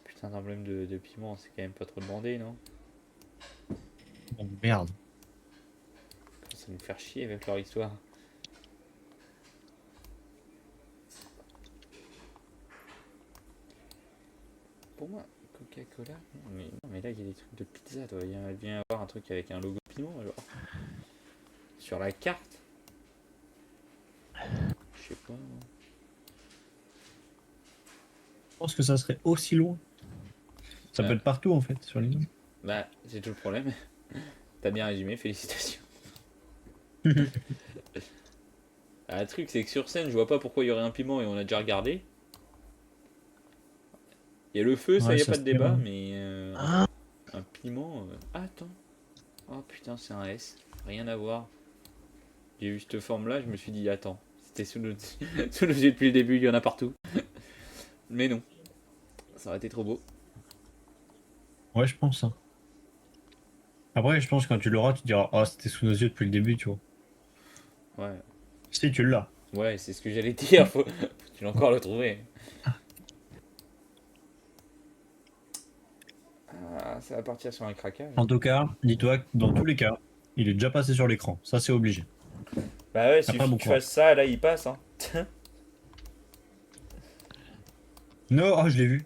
Putain d'emblème de piment, c'est quand même pas trop demandé, non? Oh, merde. Ça nous faire chier avec leur histoire. Pour moi, Coca-Cola. Non, mais là, il y a des trucs de pizza, toi. Il vient y avoir un truc avec un logo piment, genre. Sur la carte. Je sais pas. Moi. Je pense que ça serait aussi loin. Ça peut Ouais. être partout, en fait, sur l'île. Bah, c'est tout le problème. T'as bien résumé, félicitations. Ah, le truc, c'est que sur scène, je vois pas pourquoi il y aurait un piment et on a déjà regardé. Il y a le feu, ça Ouais, y a ça pas se de tient, débat, hein. mais un piment. Ah, attends. Oh putain, c'est un S. Rien à voir. J'ai eu cette forme là, je me suis dit, attends, c'était sous nos, sous nos yeux depuis le début, il y en a partout. Mais non, ça aurait été trop beau. Ouais, je pense. Hein. Après, je pense que quand tu l'auras, tu te diras, oh, c'était sous nos yeux depuis le début, tu vois. Ouais, Si tu l'as. ouais, c'est ce que j'allais dire, faut-il encore le trouver. Ah, ça va partir sur un craquage. En tout cas, dis-toi que dans tous les cas, il est déjà passé sur l'écran. Ça, c'est obligé. Bah ouais, Après, suffit bon que je courage. fasse ça, là il passe. Hein. Non, oh, je l'ai vu.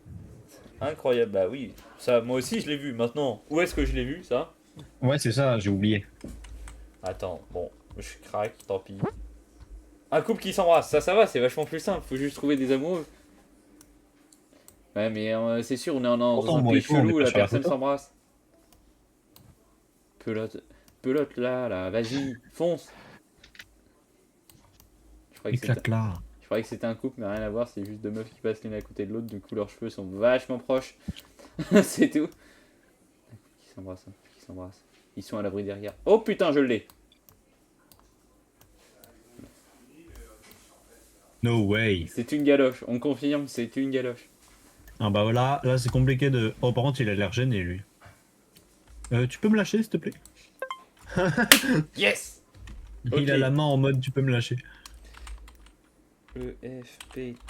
Incroyable, bah oui, ça moi aussi je l'ai vu. Maintenant, où est-ce que je l'ai vu ça? Ouais, c'est ça, j'ai oublié. Attends, bon, je craque, tant pis. Un couple qui s'embrasse, ça va, c'est vachement plus simple, faut juste trouver des amoureux. Ouais, mais c'est sûr, on est dans Pourtant, un moi et pays toi, on n'est chelou, pas la sur la personne photo. s'embrasse. Pelote, pelote là, vas-y, fonce. Je croyais que c'était, Éclate là. je croyais que c'était un couple, mais rien à voir, c'est juste deux meufs qui passent l'une à côté de l'autre, du coup leurs cheveux sont vachement proches. C'est tout. Qui s'embrassent, hein, qui s'embrassent. Ils sont à l'abri derrière. Oh putain, je l'ai. No way. C'est une galoche, on confirme, c'est une galoche. Ah bah voilà, là c'est compliqué de. Oh, par contre, il a l'air gêné, lui. Tu peux me lâcher, s'il te plaît? Yes. Il a Ok. la main en mode tu peux me lâcher.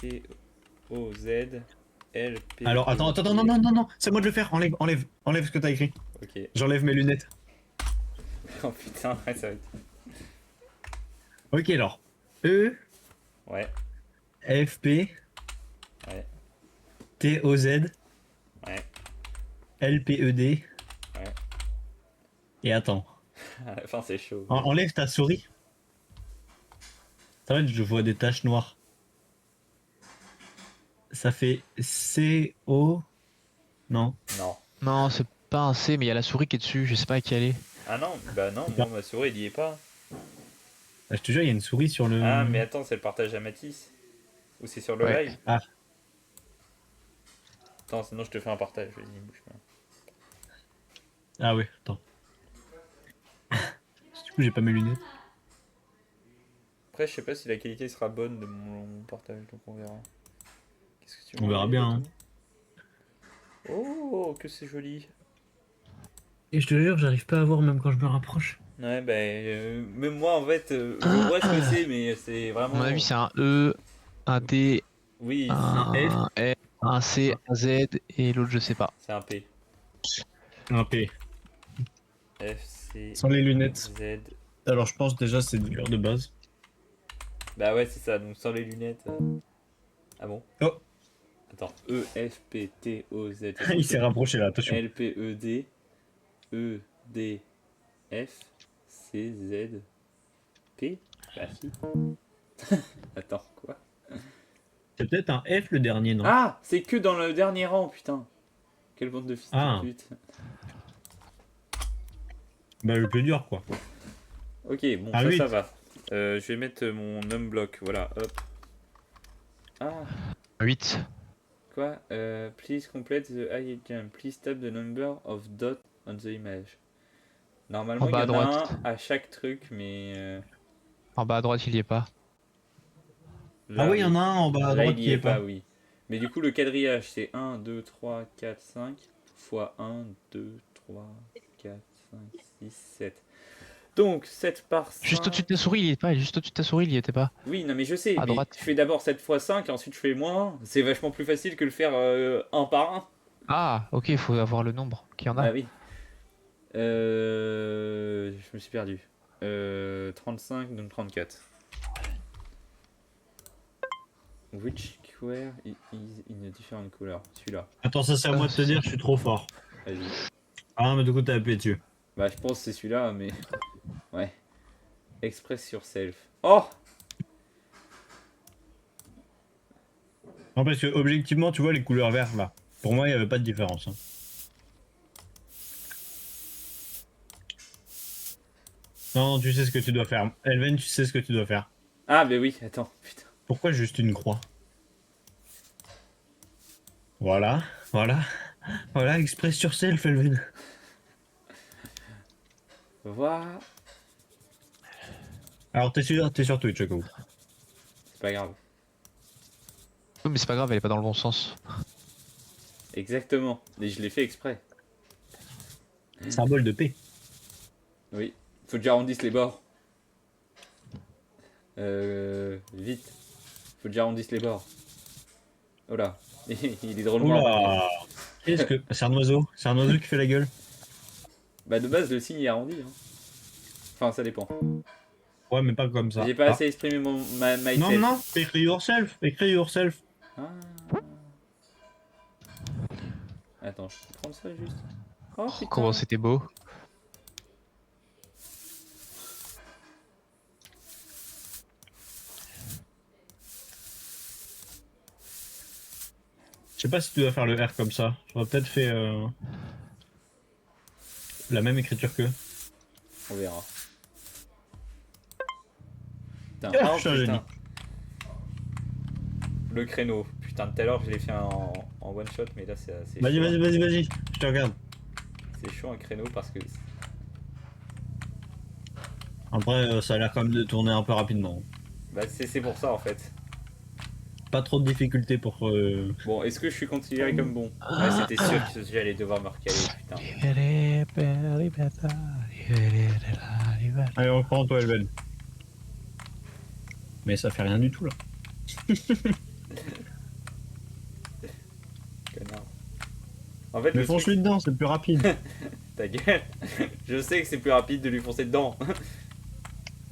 E-F-P-T-O-Z L-P. Alors, attends, non, non, non, non, c'est à moi de le faire. Enlève, enlève, enlève ce que t'as écrit. Ok. J'enlève mes lunettes. Oh putain, ouais, ça va être. Ok, alors. E, Ouais, F, P, ouais, T, O, Z, ouais, L, P, E, D. ouais. Et attends. À la fin, c'est chaud. Enlève ta souris. Ça va, je vois des taches noires. Ça fait C, O. Non. Non. Non, c'est pas un C, mais il y a la souris qui est dessus, je sais pas à qui elle est. Ah non, bah non, moi ma souris, il y est pas. Ah, je te jure, il y a une souris sur le. Ah, mais attends, c'est le partage à Matisse. Ou c'est sur le Ouais. live. Ah. Attends, sinon je te fais un partage. Vas-y, bouge pas. Ah ouais, attends. Du coup, j'ai pas mes lunettes. Après, je sais pas si la qualité sera bonne de mon partage, donc on verra. Qu'est-ce que tu On m'as verra envoyé, bien, Bâton Oh, que c'est joli. Et je te jure, j'arrive pas à voir même quand je me rapproche. Ouais, bah, même moi, en fait, je vois ce que c'est, mais c'est À vraiment... mon avis, c'est un E, un D, Oui, un F, un C, un Z et l'autre, je sais pas. c'est un P. Un P. F, C, Sans les lunettes. Z. Alors je pense déjà c'est dur de base. Bah ouais, c'est ça, donc sans les lunettes. Ah bon? Oh. Attends, E, F, P, T, O, Z. Il s'est rapproché là, attention. L, P, E, D, E, D, F, C, Z, P. Bah si. Attends, quoi? C'est peut-être un F le dernier, non? Ah, c'est que dans le dernier rang, putain. Quelle bande de fils Ah. de pute. Bah le plus dur quoi. Ok, bon, Ah, ça, huit. ça va. Je vais mettre mon bloc, voilà, hop. Ah, 8. quoi? Please complete the high jump. Please tap the number of dots on the image. Normalement, En il bas y à en a droite. un à chaque truc, mais... En bas à droite, il y est pas. là, Ah oui, il y en a un en bas à Là, droite il qui y est est pas. pas, oui. Mais du coup, le quadrillage, c'est 1, 2, 3, 4, 5 fois 1, 2, 3, 4, 5, 6, 7. Donc, 7 par 5... Juste au-dessus de ta souris, il y est pas. Juste au-dessus de ta souris, il y était pas. Oui, non mais je sais, À mais droite. je fais d'abord 7 fois 5 et ensuite je fais moins 1. C'est vachement plus facile que le faire un par un. Ah, ok, il faut avoir le nombre qu'il y en a. Ah oui. Je me suis perdu. 35, donc 34. Which square is in a different color? Celui-là. Attends, ça c'est à moi de te dire, je suis trop fort. Vas-y. Ah mais du coup t'as appuyé dessus. Bah je pense que c'est celui-là, mais... Ouais. Express sur self. Oh! Non parce que objectivement tu vois les couleurs vertes là. Pour moi il n'y avait pas de différence. Hein. Non, tu sais ce que tu dois faire. Elven, tu sais ce que tu dois faire. Ah bah oui, attends, putain. Pourquoi juste une croix? Voilà, voilà. Voilà, express sur self, Elven. Voilà. Alors t'es sur Twitch, Jacob. C'est pas grave. Oui, mais c'est pas grave, elle est pas dans le bon sens. Exactement. Mais je l'ai fait exprès. Symbole de paix. Oui. Faut que j'arrondisse les bords. Vite. Faut que j'arrondisse les bords. Oh là. Il est drôlement arrondi. Oula. Qu'est-ce que... C'est un oiseau. C'est un oiseau qui fait la gueule. Bah de base le signe est arrondi. Hein. Enfin ça dépend. Ouais, mais pas comme ça. J'ai pas Ah. assez exprimé mon myself. Non, non, écris yourself. Écris yourself. Ah. Attends, je peux prendre ça juste. Oh Oh, putain. comment c'était beau. Je sais pas si tu dois faire le R comme ça. J'aurais peut-être fait la même écriture qu'eux. On verra. Putain, Ah, oh, je suis un génie. putain. Le créneau. Putain, tout à l'heure je l'ai fait en one shot, mais là c'est chaud. Vas-y, vas-y, vas-y, vas-y. Je te regarde. C'est chaud un créneau parce que. Après, ça a l'air quand même de tourner un peu rapidement. Bah c'est pour ça en fait. Pas trop de difficultés pour... Bon, est-ce que je suis considéré comme bon? Ouais, c'était sûr que j'allais devoir me recaler, putain. Allez, on prend toi, Elven. Mais ça fait rien du tout, là. Connard. En fait, Mais le truc, fonce-lui dedans, c'est plus rapide. ta gueule. Je sais que c'est plus rapide de lui foncer dedans.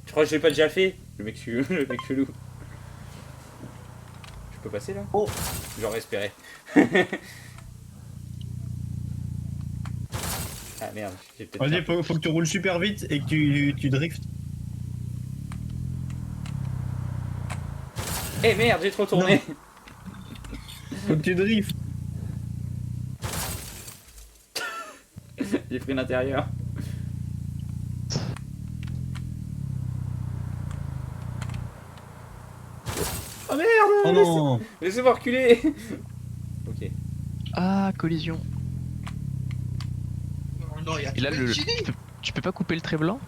Je crois que je l'ai pas déjà fait. Le mec chelou. Je peux passer là? Oh. J'en espérais. Ah merde, j'ai peut-être. Vas-y, faut que tu roules super vite et que tu driftes. Eh merde, j'ai trop tourné. Faut que tu driftes. J'ai pris l'intérieur. Oh merde! Oh non. Laissez-moi reculer! Ok. Ah, collision. Non, il y a Et là, trouvé le chili. tu peux pas couper le trait blanc?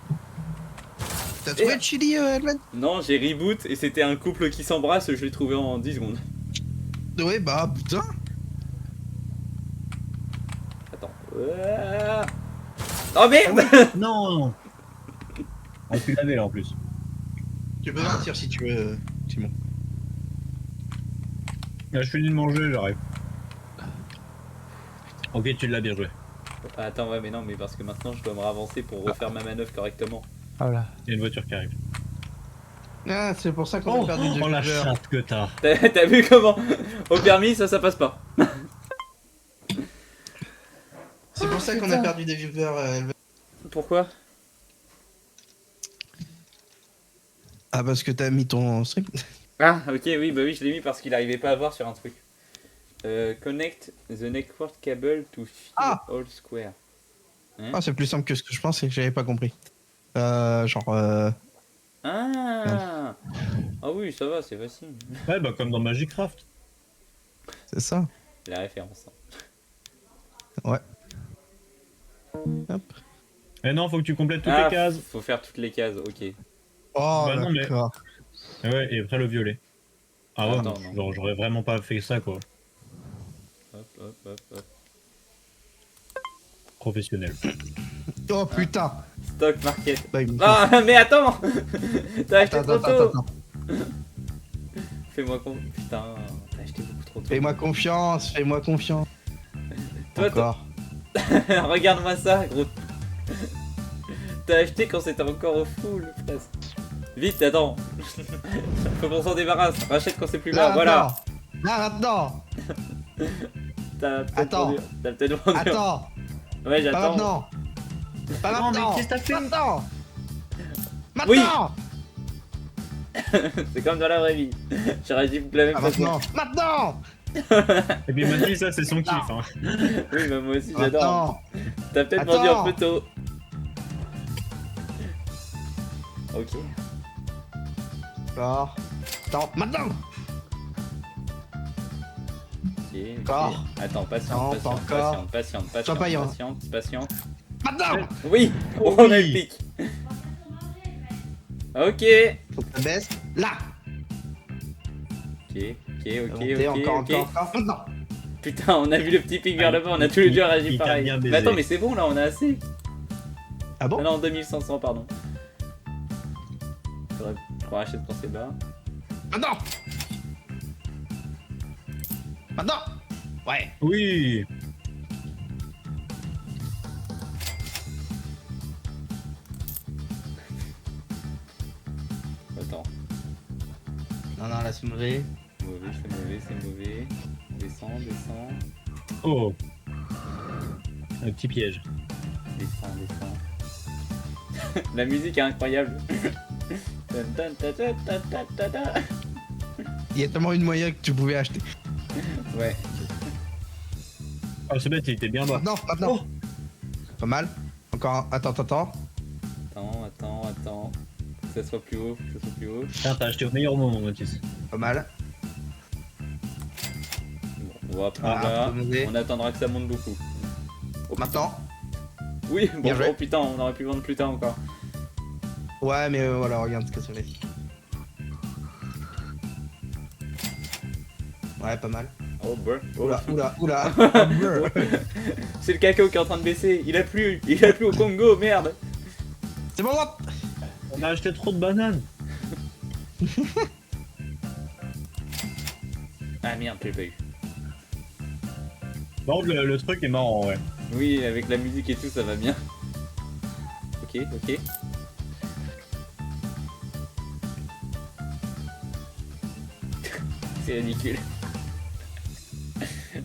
T'as trouvé le chili, Elman? Non, j'ai reboot et c'était un couple qui s'embrasse, je l'ai trouvé en 10 secondes. Ouais, bah putain. Attends. Oh merde. Non. On peut laver là en plus. Tu peux partir si tu veux, Simon. Là, je finis de manger, j'arrive. Ok, tu l'as bien joué. Attends, ouais, mais non, mais parce que maintenant je dois me ravancer pour refaire ma manœuvre correctement. Voilà. Il y a une voiture qui arrive. Ah, c'est pour ça qu'on a perdu de la viewers. chatte que t'as. T'as vu comment? Au permis, ça passe pas. C'est pour ça qu'on a perdu des viewers. Pourquoi? Ah, parce que t'as mis ton stream. Ah, ok, oui, bah oui, je l'ai mis parce qu'il arrivait pas à voir sur un truc. Connect the network cable to fill Ah. all square. Hein? Ah, c'est plus simple que ce que je pensais, que j'avais pas compris. Genre. Ah. Ah oui, ça va, c'est facile. Ouais, bah comme dans Magicraft. C'est ça. La référence. Ouais. Hop. Eh non, faut que tu complètes toutes Ah, les cases. faut faire toutes les cases, ok. Oh, Bah non, mais- d'accord. Ouais, et après le violet. Ah ouais, Attends, non, non. genre, j'aurais vraiment pas fait ça quoi. Hop, hop, hop, hop. Professionnel. Oh putain. Stock market. Bah, il me- Ah, mais attends. T'as acheté Attends, trop attends, tôt. attends. Fais-moi confiance. Putain, t'as acheté beaucoup trop tôt. Fais-moi confiance, fais-moi confiance. Toi, Encore. regarde-moi ça, gros. T'as acheté quand c'était encore au full, presque. Vite, attends. Faut qu'on s'en débarrasse. Rachète quand c'est plus là, voilà. Là, maintenant. T'as peut-être Attends. vendu. T'as peut-être vendu. Attends. Ouais, Pas j'attends. maintenant. Pas Non, mais maintenant. qu'est-ce que t'as fait Maintenant. Oui. Maintenant. C'est comme dans la vraie vie. J'ai réagi de la même Ah, façon. maintenant. Maintenant. Et puis Mathis, ça c'est son kiff. Hein. Oui, bah moi aussi j'adore. Maintenant. T'as peut-être vendu un Attends. peu tôt. Ok. Encore. Attends, maintenant. Ok, ok. Encore. Attends, Non, patiente, pas encore. patiente, Sois patient. patiente. Maintenant. Oui, Oh on a oui. le pic. Ok. Faut que ça baisse. Là. Ok, ok, Montez, ok, encore, ok. encore. Maintenant. Putain, on a vu le petit pic vers le bas, on a tous les deux réagi il t'a pareil. bien baisé. Mais attends, mais c'est bon là, on a assez. Ah bon? Ah non, 2500, pardon. Faudrait qu'on rachète quand c'est bas. Maintenant. Maintenant. Ouais. Oui. Attends. Non, non, laisse mauvais. Mauvais, c'est mauvais, c'est mauvais. Descends, descends, Oh. Un petit piège. descends, descends. La musique est incroyable. Tan, tan, ta, ta, ta, ta, ta, ta. Il y a tellement une moyenne que tu pouvais acheter. Ouais. Ah, ce bête, il était bien bas. Maintenant, maintenant. Pas mal. Encore un. Attends, attends. Attends. Que ça soit plus haut, Putain, t'as acheté au meilleur moment, Mathis. Pas mal. Bon, on va prendre Ah, là. un peu mauvais. On attendra que ça monte beaucoup. Maintenant. Oui, bon, Bien joué. oh putain, on aurait pu vendre plus tard encore. Ouais, mais voilà, regarde ce que ça fait. Ouais, pas mal. Oh, brr. Oh. Oula, oula, oula. C'est le cacao qui est en train de baisser. Il a plu au Congo, merde. C'est bon, moi. On a acheté trop de bananes. Ah merde, j'ai pas eu. Par contre, le truc est marrant, ouais. Oui, avec la musique et tout, ça va bien. Ok. C'est ridicule.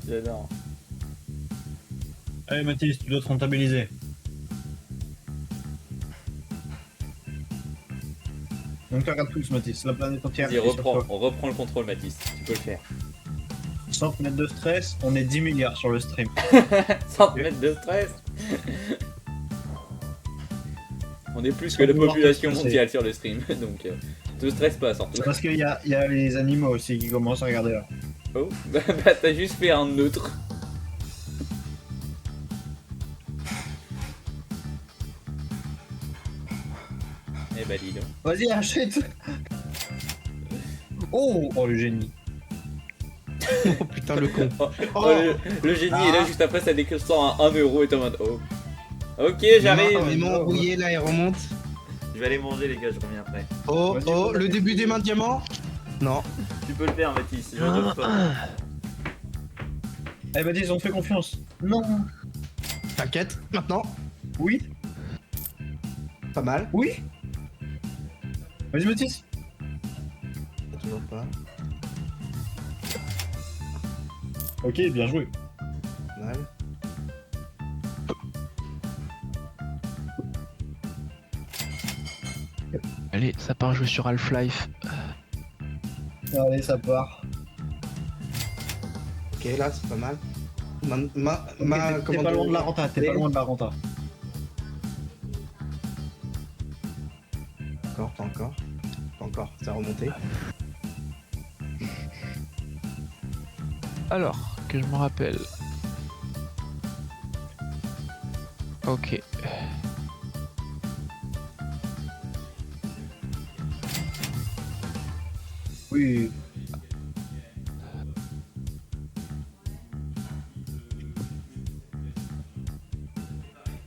J'adore. Allez, Mathis, tu dois te rentabiliser. Donc, tu regardes tous, Mathis. La planète entière. Vas-y, on reprend le contrôle, Mathis. Tu peux le faire. 100 mètres de stress, on est 10 milliards sur le stream. 100 mètres de stress. On est plus que Sans la vouloir population te stresser. mondiale sur le stream, donc te stresse pas surtout. Parce qu'il y a les animaux aussi qui commencent à regarder là. Oh, bah t'as juste fait un neutre. Eh bah dis donc. Vas-y, achète. Oh, le génie. Oh putain, le con. Oh, Oh, le génie Ah. est là juste après, ça déclenche à 1€ et t'es en mode oh. Ok, j'arrive. Ils m'ont embrouillé là, ils remontent. Je vais aller manger les gars, je reviens après. Oh, Vas-y, oh, faut le la début faire. des mains de diamant. Non. Tu peux le faire Mathis, je doute pas. Allez, vas-y, ils ont fait confiance. Non. T'inquiète, maintenant. Oui. Pas mal. Oui. Vas-y, Mathis. Toujours pas. Ok, bien joué. Pas mal. Allez, ça part jouer sur Half-Life. Allez, ça part. Ok, là, c'est pas mal. T'es pas loin de la renta, t'es pas loin de la renta. Encore, pas encore. Pas encore, ça a remonté. Alors, que je me rappelle. Ok. Oui.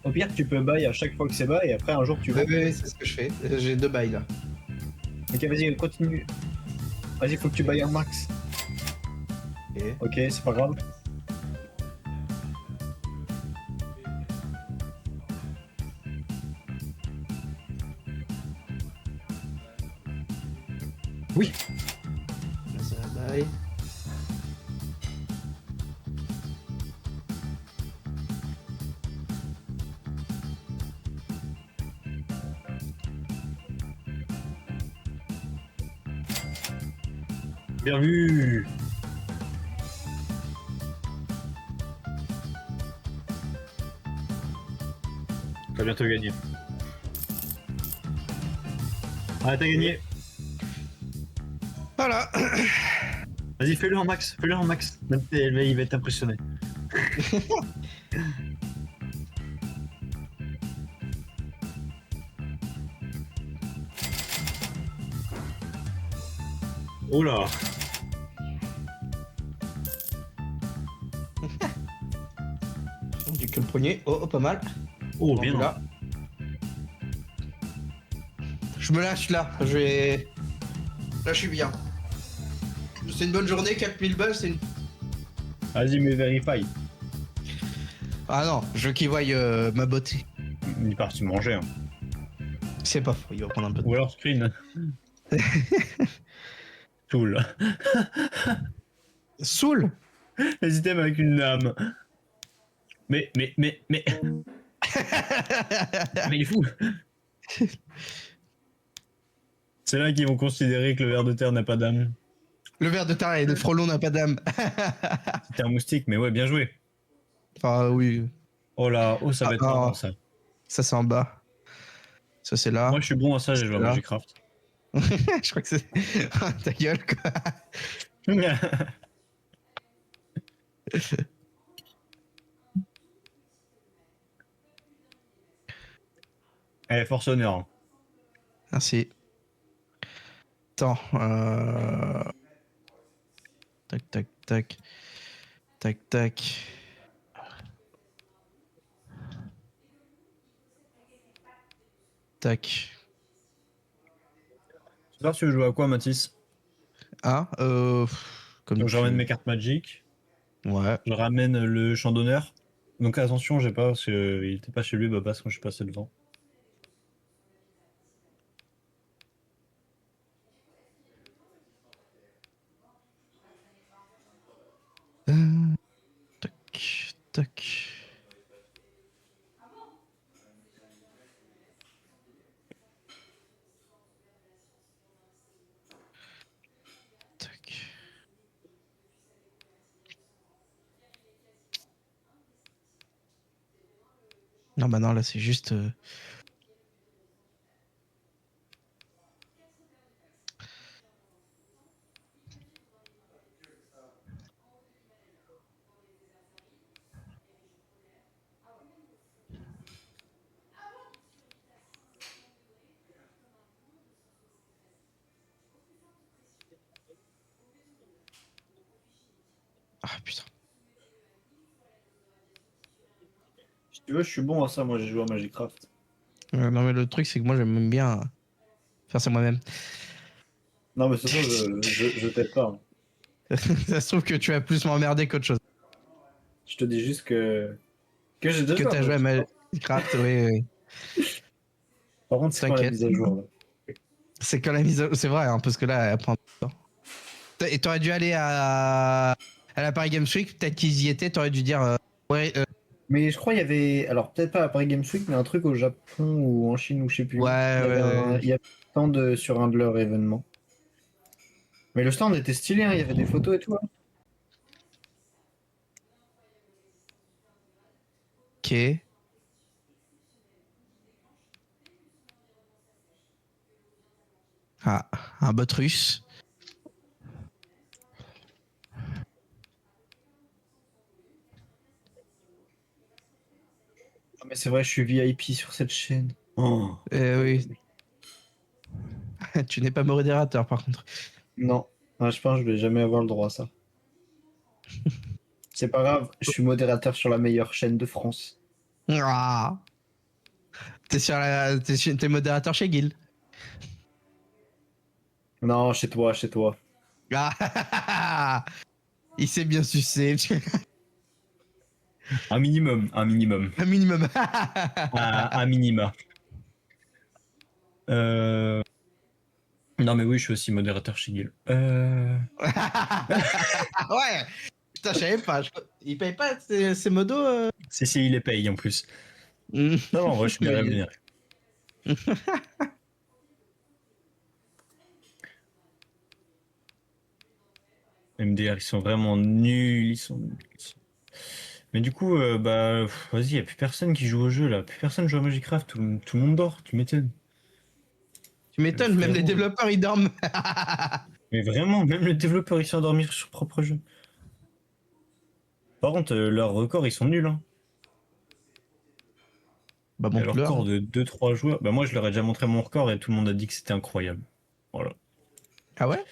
Au pire, tu peux bail à chaque fois que c'est bas et après un jour tu vas. Ouais, c'est ce que je fais. J'ai 2 bails là. Ok, vas-y, continue. Vas-y, faut que tu bailles un max. Ok. Ok, c'est pas grave. Oui. Là, c'est un bail. Bien vu. T'as bientôt gagné. Ah, t'as gagné. Voilà. Vas-y, fais-le en max. Fais-le en max. Il va être impressionné. Oh là. Du que le premier. Oh, oh, pas mal. Oh, Bon, bien. là. Je me lâche là. Je vais. Là, je suis bien. C'est une bonne journée, 4000 balles, c'est une. Vas-y, mais verify. Ah non, je veux qu'il voie ma beauté. Il est parti manger. Hein. C'est pas faux, il va prendre un peu de. Ou alors screen. Tool. Soul. Les items avec une lame. Mais. Mais il est fou. C'est là qu'ils vont considérer que le ver de terre n'a pas d'âme. Le ver de terre et le frelon n'a pas d'âme. C'était un moustique, mais ouais, bien joué. Enfin, oui. Oh là, oh, ça va Ah, être non. marrant ça. Ça, c'est en bas. Ça, c'est là. Moi, je suis bon à ça, C'est je vois là. Magic Craft. Je crois que c'est. Ta gueule, quoi. Allez, force honneur. Hein. Merci. Attends. Tac, tac, tac. Tac, tac. Tac. Tu sais tu veux jouer à quoi, Mathis? Ah, comme Donc, je ramène tu... mes cartes Magic. Ouais. Je ramène le champ d'honneur. Donc, attention, j'ai pas, parce qu'il était pas chez lui, bah, parce que je suis passé devant. Tac, tac. Tac. Non, bah non, là, c'est juste... Ah putain. Si tu veux, je suis bon à ça. Moi, j'ai joué à Magicraft. Non, mais le truc, c'est que moi, j'aime bien faire ça moi-même. Non, mais c'est ça, je t'aide pas, hein. Ça se trouve que tu vas plus m'emmerder qu'autre chose. Je te dis juste que j'ai déjà Que joué à t'as joué à Magicraft. Minecraft, oui, oui. Par contre, c'est quand la T'inquiète. mise à jour, là. C'est quand la mise à... C'est vrai, hein, parce que là, elle prend du temps. Et t'aurais dû aller à la Paris Games Week, peut-être qu'ils y étaient, t'aurais dû dire... ouais, Mais je crois qu'il y avait, alors peut-être pas à Paris Games Week, mais un truc au Japon ou en Chine ou je sais plus où. ouais, ouais. Il y avait un stand sur un de leurs événements. Mais le stand était stylé, hein, il y avait des photos et tout, hein. Ok. Ah, un bot russe. Ah, mais c'est vrai, je suis VIP sur cette chaîne. Oh. Oui. Tu n'es pas modérateur, par contre. Non, ah, je pense que je vais jamais avoir le droit à ça. C'est pas grave, je suis modérateur sur la meilleure chaîne de France. Ah. T'es modérateur chez Guild. Non, chez toi, chez toi. Ah. Il s'est bien sucé. Un minimum, un minimum. Un minimum. Un minima. Non, mais oui, je suis aussi modérateur chez Guild. Ouais. Putain, je savais pas. Il paye pas ses modos. Si, il les paye en plus. Hmm. Non, en vrai, je suis bien Oui. rémunéré. MDR, ils sont vraiment nuls. Ils sont nuls. Mais du coup, bah, vas-y, y a plus personne qui joue au jeu là. Plus personne joue à Magicraft. Tout le monde dort, tu m'étonnes. Tu m'étonnes, même les Frérot. développeurs ils dorment. Mais vraiment, même les développeurs, ils sont endormis sur leur propre jeu. Par contre, leurs records, ils sont nuls, hein. Bah Et bon, leur leur. record de 2-3 joueurs. Bah, moi, je leur ai déjà montré mon record et tout le monde a dit que c'était incroyable. Voilà. Ah ouais?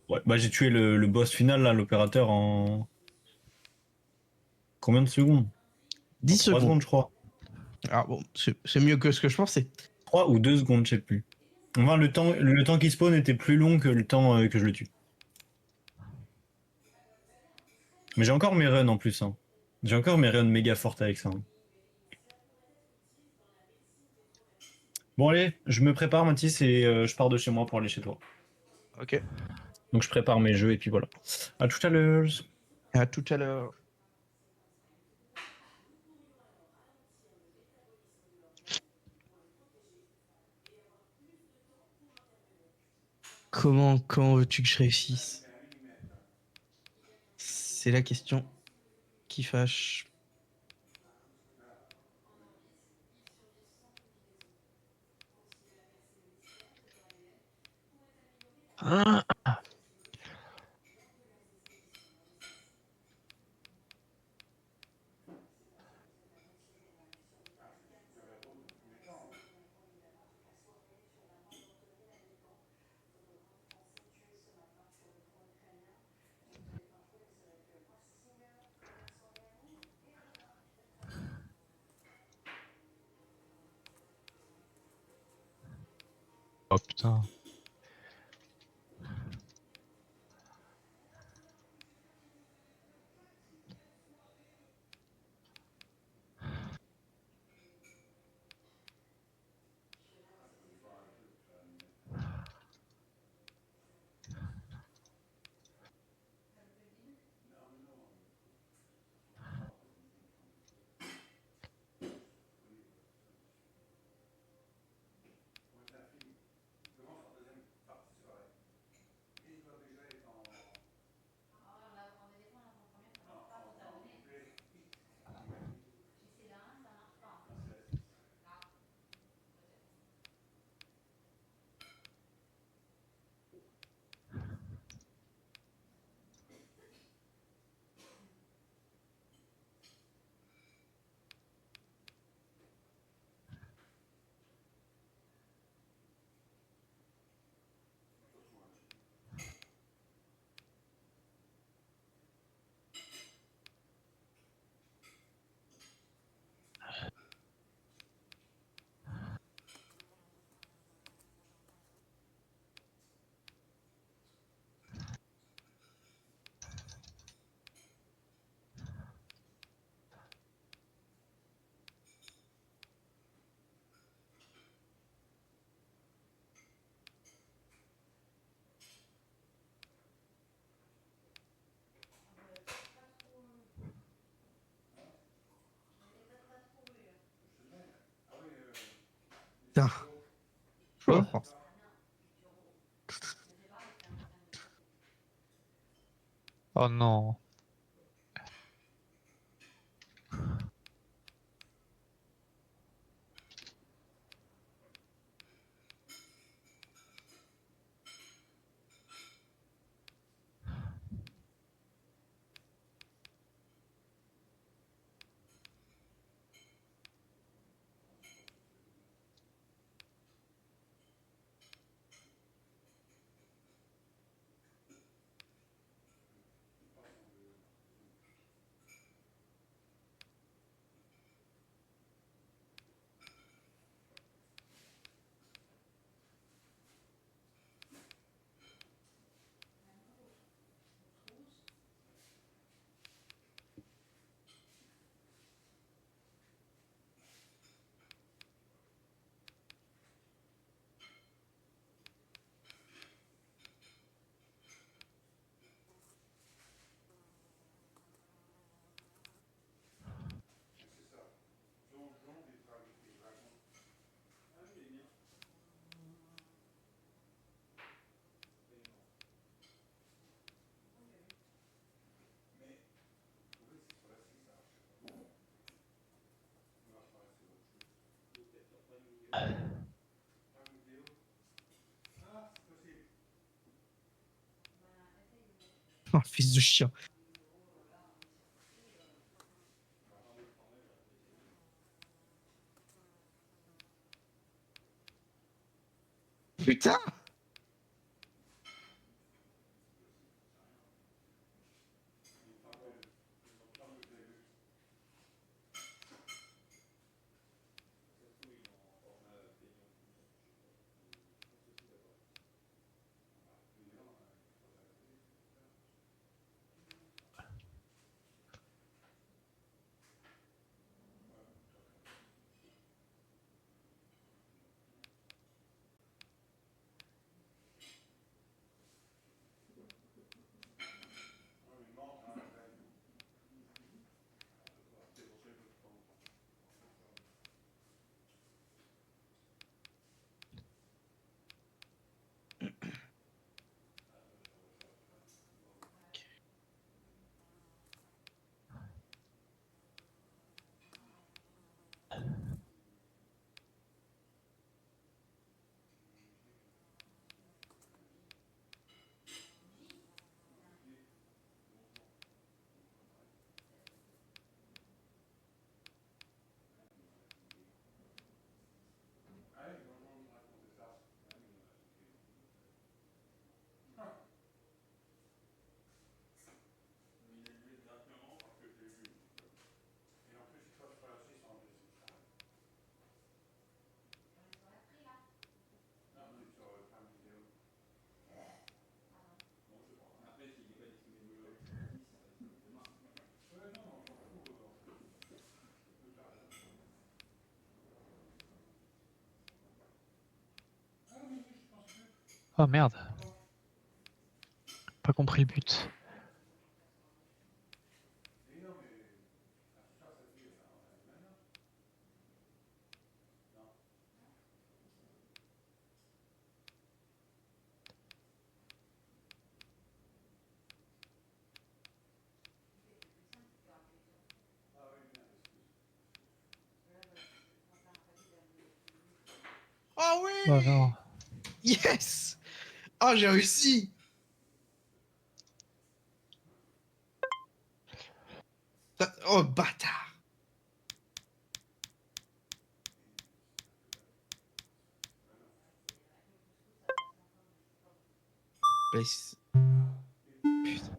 Ouais, bah, j'ai tué le boss final, là, l'opérateur, en. Combien de secondes? 10 En 3 secondes. secondes, je crois. Ah bon, c'est mieux que ce que je pensais. 3 ou 2 secondes, je sais plus. Enfin, le temps qui spawn était plus long que le temps que je le tue. Mais j'ai encore mes runs en plus, hein. J'ai encore mes runs méga fortes avec ça, hein. Bon, allez, je me prépare, Mathis, et je pars de chez moi pour aller chez toi. Ok. Donc, je prépare mes jeux et puis voilà. À tout à l'heure. À tout à l'heure. Comment veux-tu que je réussisse? C'est la question qui fâche. Ah, oh putain. Putain. Quoi? Oh. Oh non. Oh, fils de chien. Putain. Oh merde. Pas compris le but. Oh Oh oui. non. Yes. Oh, j'ai réussi. Oh, bâtard. Place. Putain.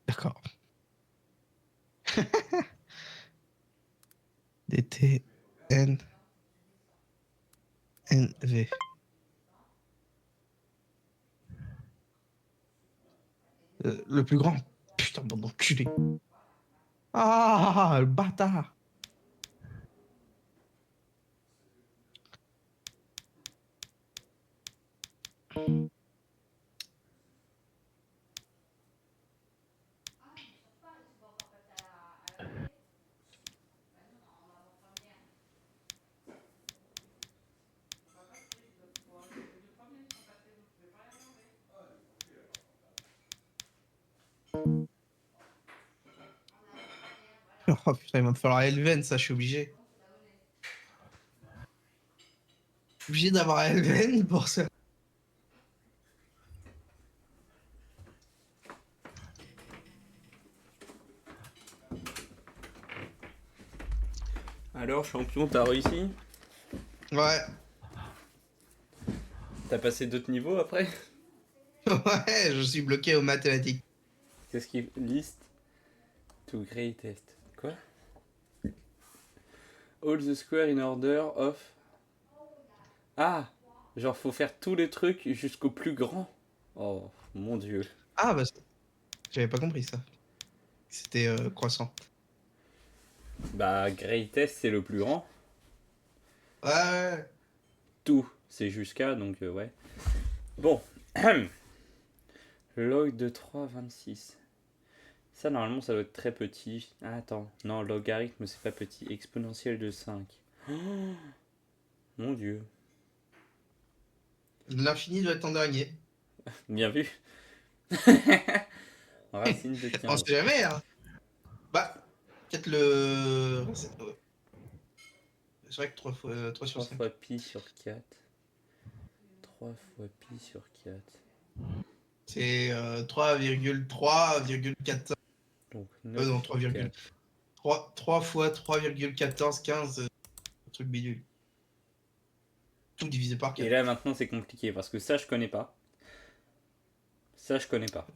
D'accord. DT N NV. Le plus grand. Putain, bon d'enculé. Ah, le bâtard. Oh putain, il va me falloir Elven, ça, je suis obligé. Obligé d'avoir Elven pour ça. Alors, champion, t'as réussi? Ouais. T'as passé d'autres niveaux après? Ouais, je suis bloqué aux mathématiques. Qu'est-ce qui list to greatest? Quoi? All the square in order of. Ah! Genre, faut faire tous les trucs jusqu'au plus grand. Oh, mon dieu. Ah, bah, j'avais pas compris ça. C'était croissant. Bah, greatest, c'est le plus grand. Ouais, ouais. Tout, c'est jusqu'à, donc ouais. Bon. Log de 3,26. Ça, normalement, ça doit être très petit. Ah, attends. Non, logarithme, c'est pas petit. Exponentiel de 5. Oh, mon dieu. L'infini doit être en dernier. Bien vu. Racine de On 15. sait jamais, hein. Bah, peut-être le. C'est vrai que 3 fois 3 sur 3 5. fois pi sur 4. 3 fois pi sur 4. C'est 3,3,14. Donc 9 Non, sur 4. 3 fois 3,1415. Truc bidule. Tout divisé par Et 4. là, maintenant, c'est compliqué parce que ça, je connais pas. Ça, je connais pas.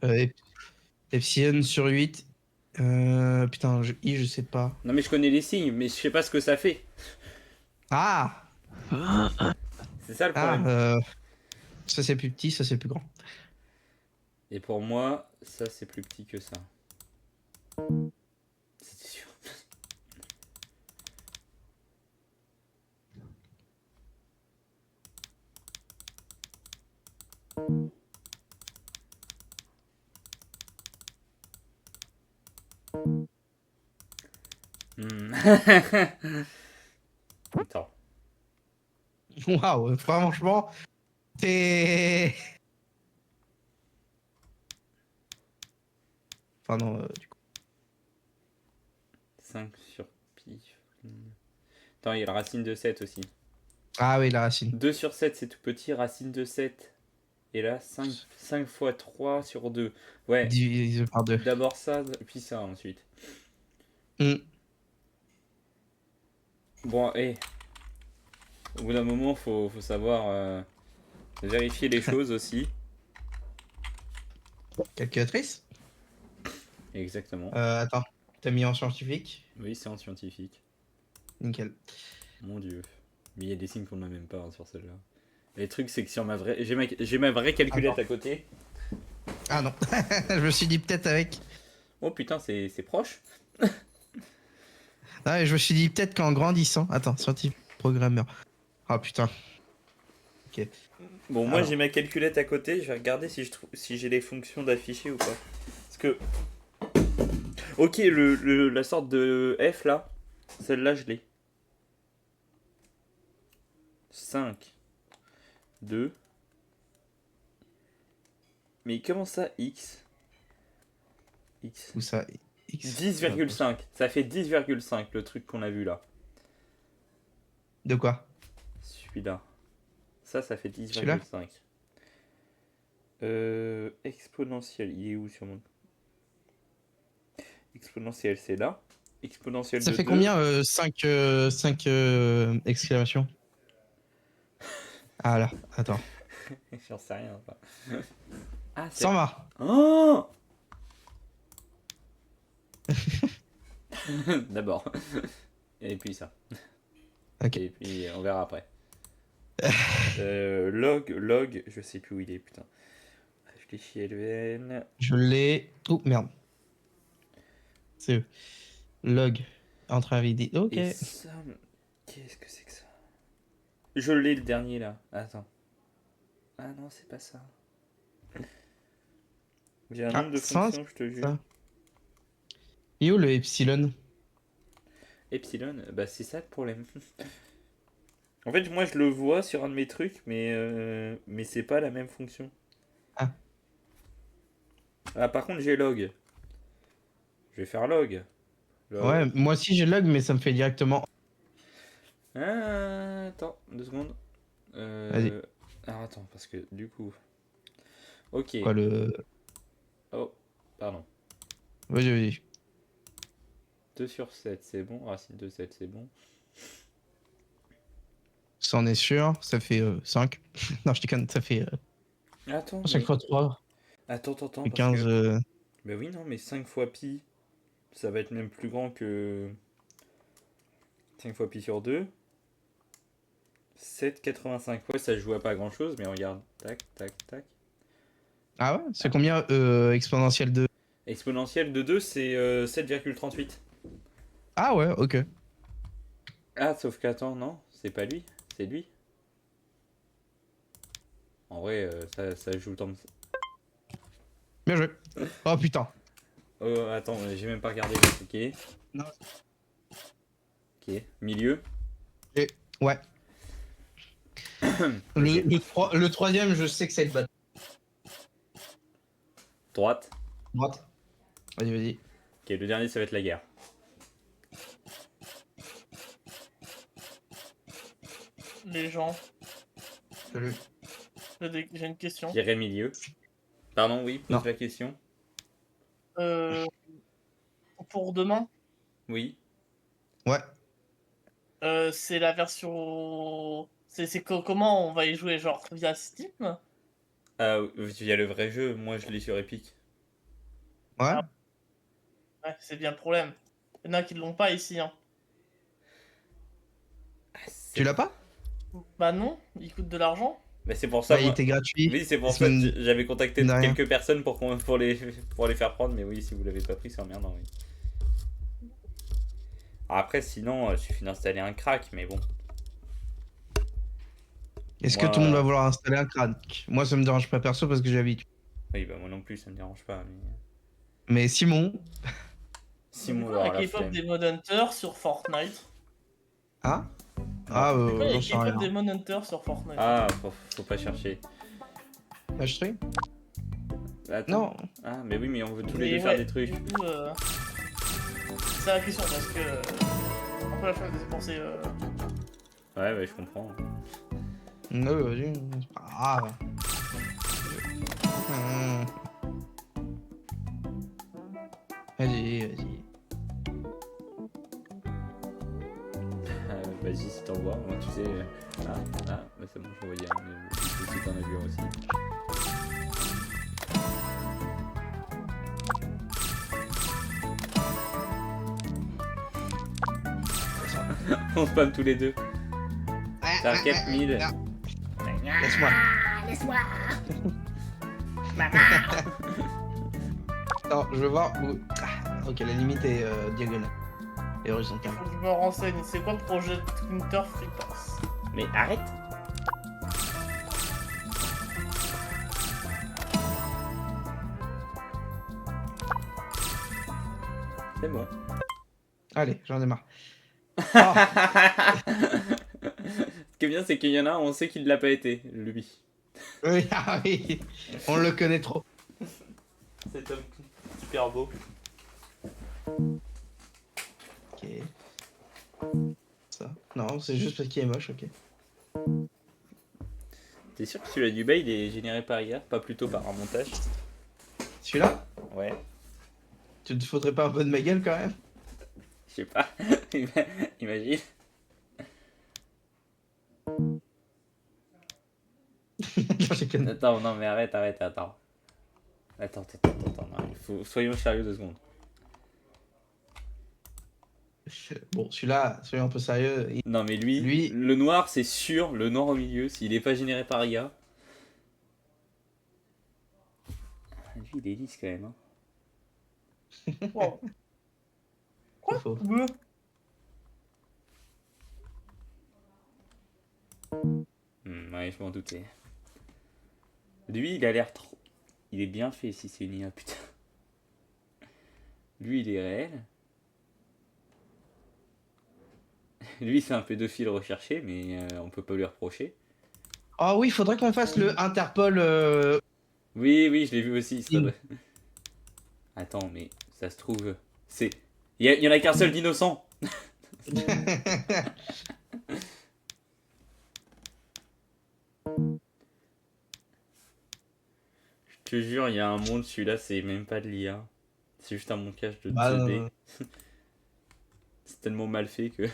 Epsilon sur 8. Putain, je sais pas. Non, mais je connais les signes, mais je sais pas ce que ça fait. Ah! C'est ça le Ah, problème. ça c'est plus petit, ça c'est plus grand. Et pour moi, ça, c'est plus petit que ça. C'était sûr. Hmm. Attends. Waouh, franchement, t'es. Enfin, non, du coup. 5 sur pi. Attends, il y a la racine de 7 aussi. Ah oui, la racine. 2 sur 7, c'est tout petit. Racine de 7. Et là, 5 fois 3 sur 2. Ouais. Divisé par 2. D'abord ça, puis ça ensuite. Bon, et au bout d'un moment, faut savoir vérifier les choses aussi. Calculatrice? Exactement. Attends, t'as mis en scientifique? Oui, c'est en scientifique. Nickel. Mon dieu. Mais il y a des signes qu'on n'a même pas hein, sur celle-là. Les trucs, c'est que sur ma vraie. J'ai ma vraie calculette à côté. Ah non, je me suis dit peut-être avec. Oh putain, c'est proche. Ah, je me suis dit peut-être qu'en grandissant. Attends, scientifique programmeur. Ah putain. Ok. Bon, moi Alors. j'ai ma calculette à côté. Je vais regarder si j'ai les fonctions d'afficher ou pas. Parce que. Ok, la sorte de F là. Celle-là, je l'ai. 5. 2. Mais comment ça, X? X. Où ça? X. 10,5. Ça fait 10,5 le truc qu'on a vu là. De quoi? Celui-là. Ça fait Celui-là 10,5. Exponentiel. Il est où sur mon. Exponentiel, c'est là. Exponentiel Ça de fait 2. combien 5 exclamations? Ah là, attends. J'en sais rien. Enfin. Ah, c'est. 120. Oh D'abord. Et puis ça. Ok. Et puis on verra après. Log, je sais plus où il est, putain. Fichier LVN. Je l'ai. Oh merde. C'est eux. Log. Entrée à vidéo. Ok. Et ça. Qu'est-ce que c'est que ça? Je l'ai le dernier là. Attends. Ah non, c'est pas ça. J'ai un Ah, nombre de ça, fonctions, je te jure. ça. Et où le epsilon? Epsilon, bah c'est ça le problème. En fait, moi je le vois sur un de mes trucs, mais c'est pas la même fonction. Ah. Ah, par contre, j'ai log. Je vais faire log. Log. Ouais, moi aussi j'ai log, mais ça me fait directement. Ah, attends, 2 secondes. Vas-y. Alors attends, parce que du coup. Ok. Quoi, le. Oh, pardon. Vas-y, vas-y. 2 sur 7, c'est bon. Racine de 7, c'est bon. Ça en est sûr. Ça fait 5. Non, je déconne, ça fait Attends, 5 mais... fois 3. Attends, Ça fait parce 15. que... Bah oui, non, mais 5 fois pi, ça va être même plus grand que 5 fois pi sur 2. 7,85. Ouais, ça joue à pas grand chose, mais regarde. Tac, tac, tac. Ah ouais? C'est combien exponentielle de. Exponentielle de 2, c'est 7,38. Ah ouais, ok. Ah, sauf qu'attends, non, c'est pas lui, c'est lui. En vrai, ça joue tant de... Bien joué. Oh putain. Oh, attends, j'ai même pas regardé. Ok. Non. Ok, milieu. Ouais. Le troisième, je sais que c'est le bas. Droite. Droite. Vas-y, vas-y. Ok, le dernier, ça va être la guerre. Les gens, Salut. j'ai une question. Je dirais milieu. Pardon, oui, pose Non. la question. Euh, pour demain, Oui. Ouais. c'est la version. Comment on va y jouer? Genre via Steam? Ah, il y a le vrai jeu, moi je l'ai sur Epic. Ouais. Ah. Ouais, c'est bien le problème. Il y en a qui l'ont pas ici. Hein. Tu l'as pas? Bah non, il coûte de l'argent. Mais c'est pour ça, Bah, il moi... était gratuit. Oui, c'est pour La ça que semaine- j'avais contacté de rien. quelques personnes pour les faire prendre, mais oui, si vous l'avez pas pris, c'est emmerdant, oui. Après, sinon, il suffit d'installer un crack, mais bon. Est-ce Moi- que tout le monde va vouloir installer un crack? Moi, ça me dérange pas perso parce que j'ai l'habitude. Oui, bah moi non plus, ça me dérange pas, mais... Mais Simon. Simon C'est va quoi avoir la la K-pop flemme. Demon Hunter sur Fortnite? Ah? Ah, C'est quoi j'en les sais rien. K-pop Demon Hunter sur Fortnite? Ah, faut pas chercher. H3? Attends. Non. Ah, mais oui, mais on veut tous les Mais deux faire ouais, des trucs. du coup, c'est la question parce que. Un peu la flemme de dépenser. Ouais, je comprends. Non, vas-y. C'est pas grave. Hum. Vas-y, vas-y. Vas-y, si t'en vois, moi, tu sais... bah c'est bon, je voyais, mais du coup, si t'en as vu aussi. On spam tous les deux. T'as 4000. Laisse-moi. Attends, je veux voir où. Ah, ok, la limite est diagonale. Et horizontale. Faut que je me renseigne. C'est quoi le projet de Winter Free Pass? Mais arrête. C'est bon. Allez, j'en ai marre. Ce qui est bien, c'est qu'il y en a un, on sait qu'il l'a pas été, lui. Oui, ah oui, on le connaît trop. Cet homme super beau. Ok. Ça. Non, c'est juste parce qu'il est moche, ok. T'es sûr que celui-là du bas, il est généré par IA, pas plutôt par un montage? Celui-là, Ouais, tu te faudrais pas un peu de ma gueule quand même? je sais pas. Imagine. Non, j'ai qu'une- Attends, non mais arrête. Attends, non, soyons sérieux 2 secondes. Bon, celui-là, soyons un peu sérieux. Non mais lui, le noir c'est sûr, le noir au milieu, s'il est pas généré par IA. lui, il est lisse quand même. Hein. Wow. Quoi? Faux. Bleu. Ouais, je m'en doutais. Lui, il a l'air trop... Il est bien fait si c'est une IA, putain. Lui, il est réel. Lui, c'est un pédophile recherché, mais on peut pas lui reprocher. Oh oui, faudrait qu'on fasse le Interpol. Oui, oui, je l'ai vu aussi. Ça Il- doit- Attends, mais ça se trouve... C'est... Il y en a qu'un seul d'innocent. Je te jure, il y a un monde, celui-là, c'est même pas de l'IA. C'est juste un montage de Bah, 2D. C'est tellement mal fait que...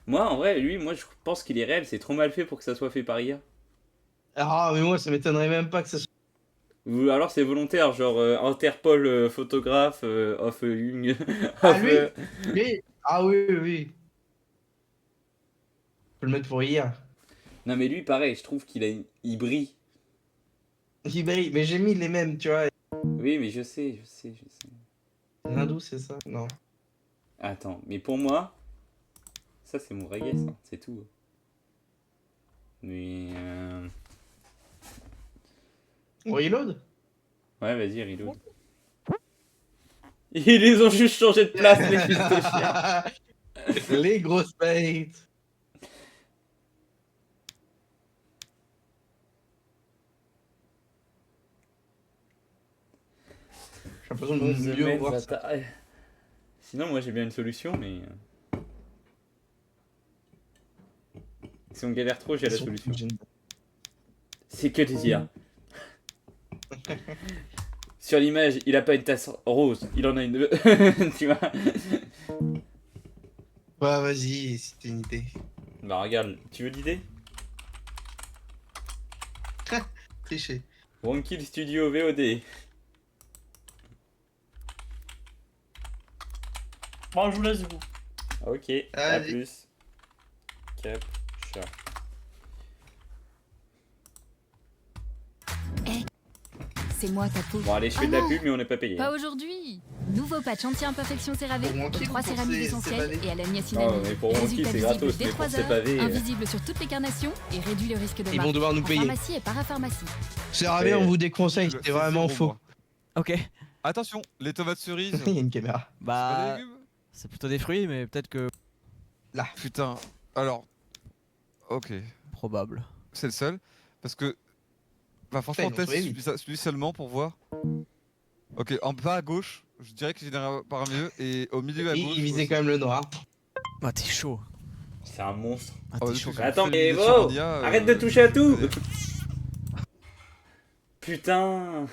Moi, en vrai, lui, moi, je pense qu'il est réel. C'est trop mal fait pour que ça soit fait par IA. Ah, mais moi, ça m'étonnerait même pas que ça soit. Ou alors c'est volontaire, genre Interpol photographe of Young. Ah, of, lui Lui Ah oui, oui, oui. Je peux le mettre pour hier. Non mais lui pareil, je trouve il brille. Il brille, mais j'ai mis les mêmes, tu vois. Oui mais je sais. Hindou, c'est ça? Non. Attends, mais pour moi, ça c'est mon vrai guess, hein, c'est tout. Mais On reload? ouais vas-y reload. Ils les ont juste changé de place les fils de chien. Les grosses bêtes. J'ai l'impression de The mieux Man voir ça. Bata- Sinon moi j'ai bien une solution mais si on galère trop j'ai la solution. C'est que des IA. Sur l'image, il a pas une tasse rose, il en a une. Tu vois? Bah vas-y, c'était une idée. Bah regarde, tu veux l'idée? Triché. Wonkill Studio VOD. Bon, je vous laisse du coup. Ok, à Allez. plus. Cap, chat. C'est moi ta peau. Bon allez, je fais Ah de la non, pub mais on n'est pas payé. Pas aujourd'hui. Nouveau patch anti-imperfection CeraVe Pour mon aux kill 3 ou pour céramiques ces essentielles pavés et à la Oh, niacinamide. mais pour Wonkill Résultat c'est visible gratos, dès mais pour 3 ces heures, pavés. invisible sur toutes les carnations et réduit le risque de Ils marque. vont devoir nous En payer. pharmacie et parapharmacie. C'est ravé, on vous déconseille, c'était vraiment zéro, faux. moi. Ok, Attention, les tomates cerises. Il y a une caméra. C'est pas des bah légumes. c'est plutôt des fruits, mais peut-être que Putain. Alors. Ok. probable. C'est le seul. Parce que. Bah franchement, Putain, ils l'ont teste trouvé celui seulement pour voir. Ok, en bas à gauche, je dirais que général par mieux. Et au milieu à gauche. Il visait aussi. quand même le noir. Ah t'es chaud. C'est un monstre. Ah Oh, t'es depuis chaud. que j'ai Attends, fait mais l'élimination wow, en IA, arrête de toucher à tout. connais. Putain.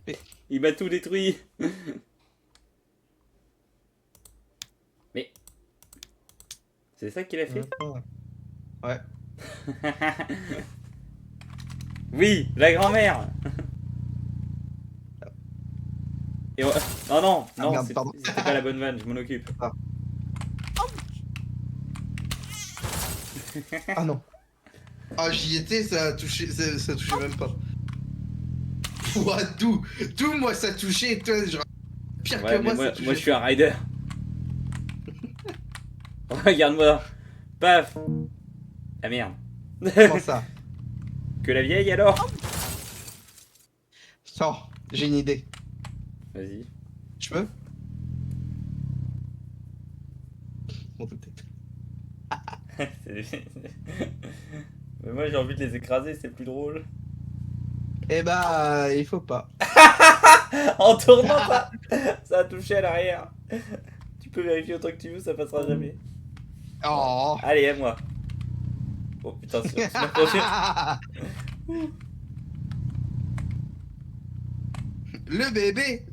Mais- Il m'a tout détruit. Mais. C'est ça qu'il a fait? Ouais. Oui, la grand-mère. Et oh non, non, merde, pardon. c'était pas la bonne vanne, je m'en occupe. Ah non. Ah j'y étais, ça a touché, ça touchait même pas. Ouah, tout, moi ça touchait, et toi genre pire Ouais, que mais moi, ça touchait. moi je suis un rider. Regarde-moi. Paf. Ah merde. Comment ça? Que la vieille alors? Non, j'ai une idée. Vas-y. Je peux? Bon, peut-être. Mais moi j'ai envie de les écraser, c'est plus drôle. Eh bah, il faut pas. En tournant ça a touché à l'arrière. Tu peux vérifier autant que tu veux, ça passera jamais. Oh. Allez, à moi. Oh putain, c'est la prochaine. Le bébé.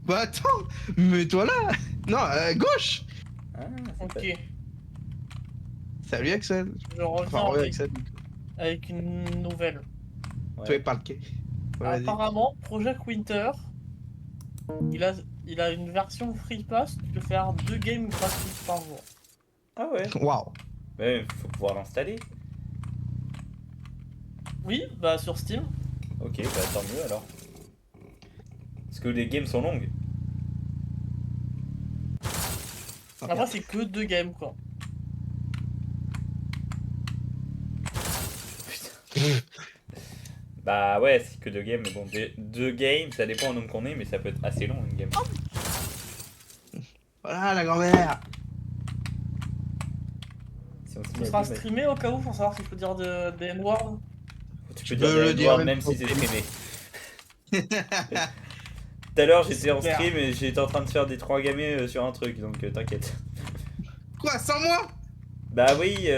Bah attends, mets-toi là. Non, gauche. Ah, c'est Ok, pas- Salut Axel. je reviens Enfin, ouais, avec, Axel. avec une nouvelle. Ouais. Toi et pas le quai. Ouais, vas-y. Apparemment, Project Winter, il a une version Free Pass, tu peux faire 2 games gratuits par jour. Ah ouais. Waouh. Mais faut pouvoir l'installer. Oui, bah sur Steam. Ok, bah tant mieux alors. Parce que les games sont longues. Après, c'est que 2 games, quoi. Putain. Bah ouais, c'est que 2 games, mais bon, 2 games, ça dépend du nombre qu'on est, mais ça peut être assez long une game. Voilà la grand-mère. Si on se Ce met à sera deux, streamé au cas où, pour savoir si je peux dire des N-word. tu Tu peux dire peux le des dire N-word même même pour si c'est streamer. streamé. Tout à l'heure, j'étais en Super. stream et j'étais en train de faire des 3 gamés sur un truc, donc t'inquiète. Quoi, sans moi? Bah oui,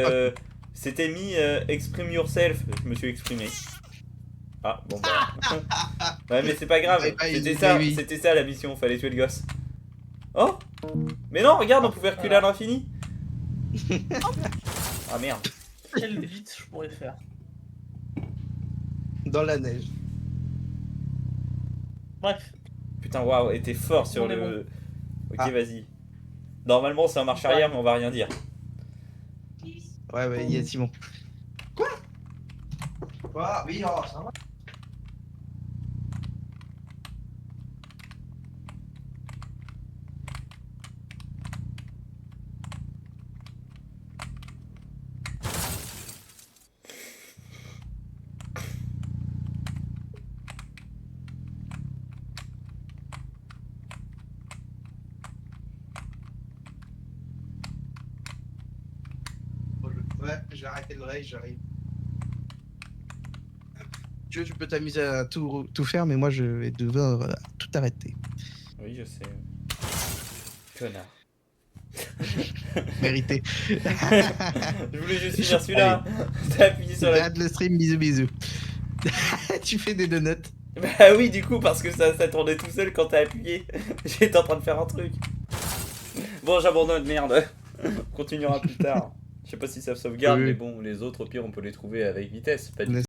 c'était mis exprime yourself, je me suis exprimé. Ah, bon bah. Ouais, mais c'est pas grave, Bye bye, c'était baby. ça la mission, fallait tuer le gosse. Oh! Mais non, regarde, on pouvait reculer à Voilà. l'infini. Ah merde. Quel vite je pourrais faire. Dans la neige. Bref, Putain, waouh, et t'es fort sur On est le. Ok, Ah. vas-y. Normalement, c'est en marche arrière, mais on va rien dire. Ouais, il y a Simon. Quoi? Quoi? Oui, oh, ça va. Ouais, j'ai arrêté le rage, j'arrive. Tu peux t'amuser à tout faire, mais moi je vais devoir tout arrêter. Oui, je sais. Connard. Mérité. Je voulais juste finir celui-là. T'as appuyé sur la. Regarde le stream, bisous bisous. Tu fais des donuts. Bah oui, du coup, parce que ça tournait tout seul quand t'as appuyé. J'étais en train de faire un truc. Bon, j'abandonne, merde. On continuera plus tard. Je sais pas si ça sauvegarde, Oui. mais bon, les autres, au pire, on peut les trouver avec vitesse. Pas du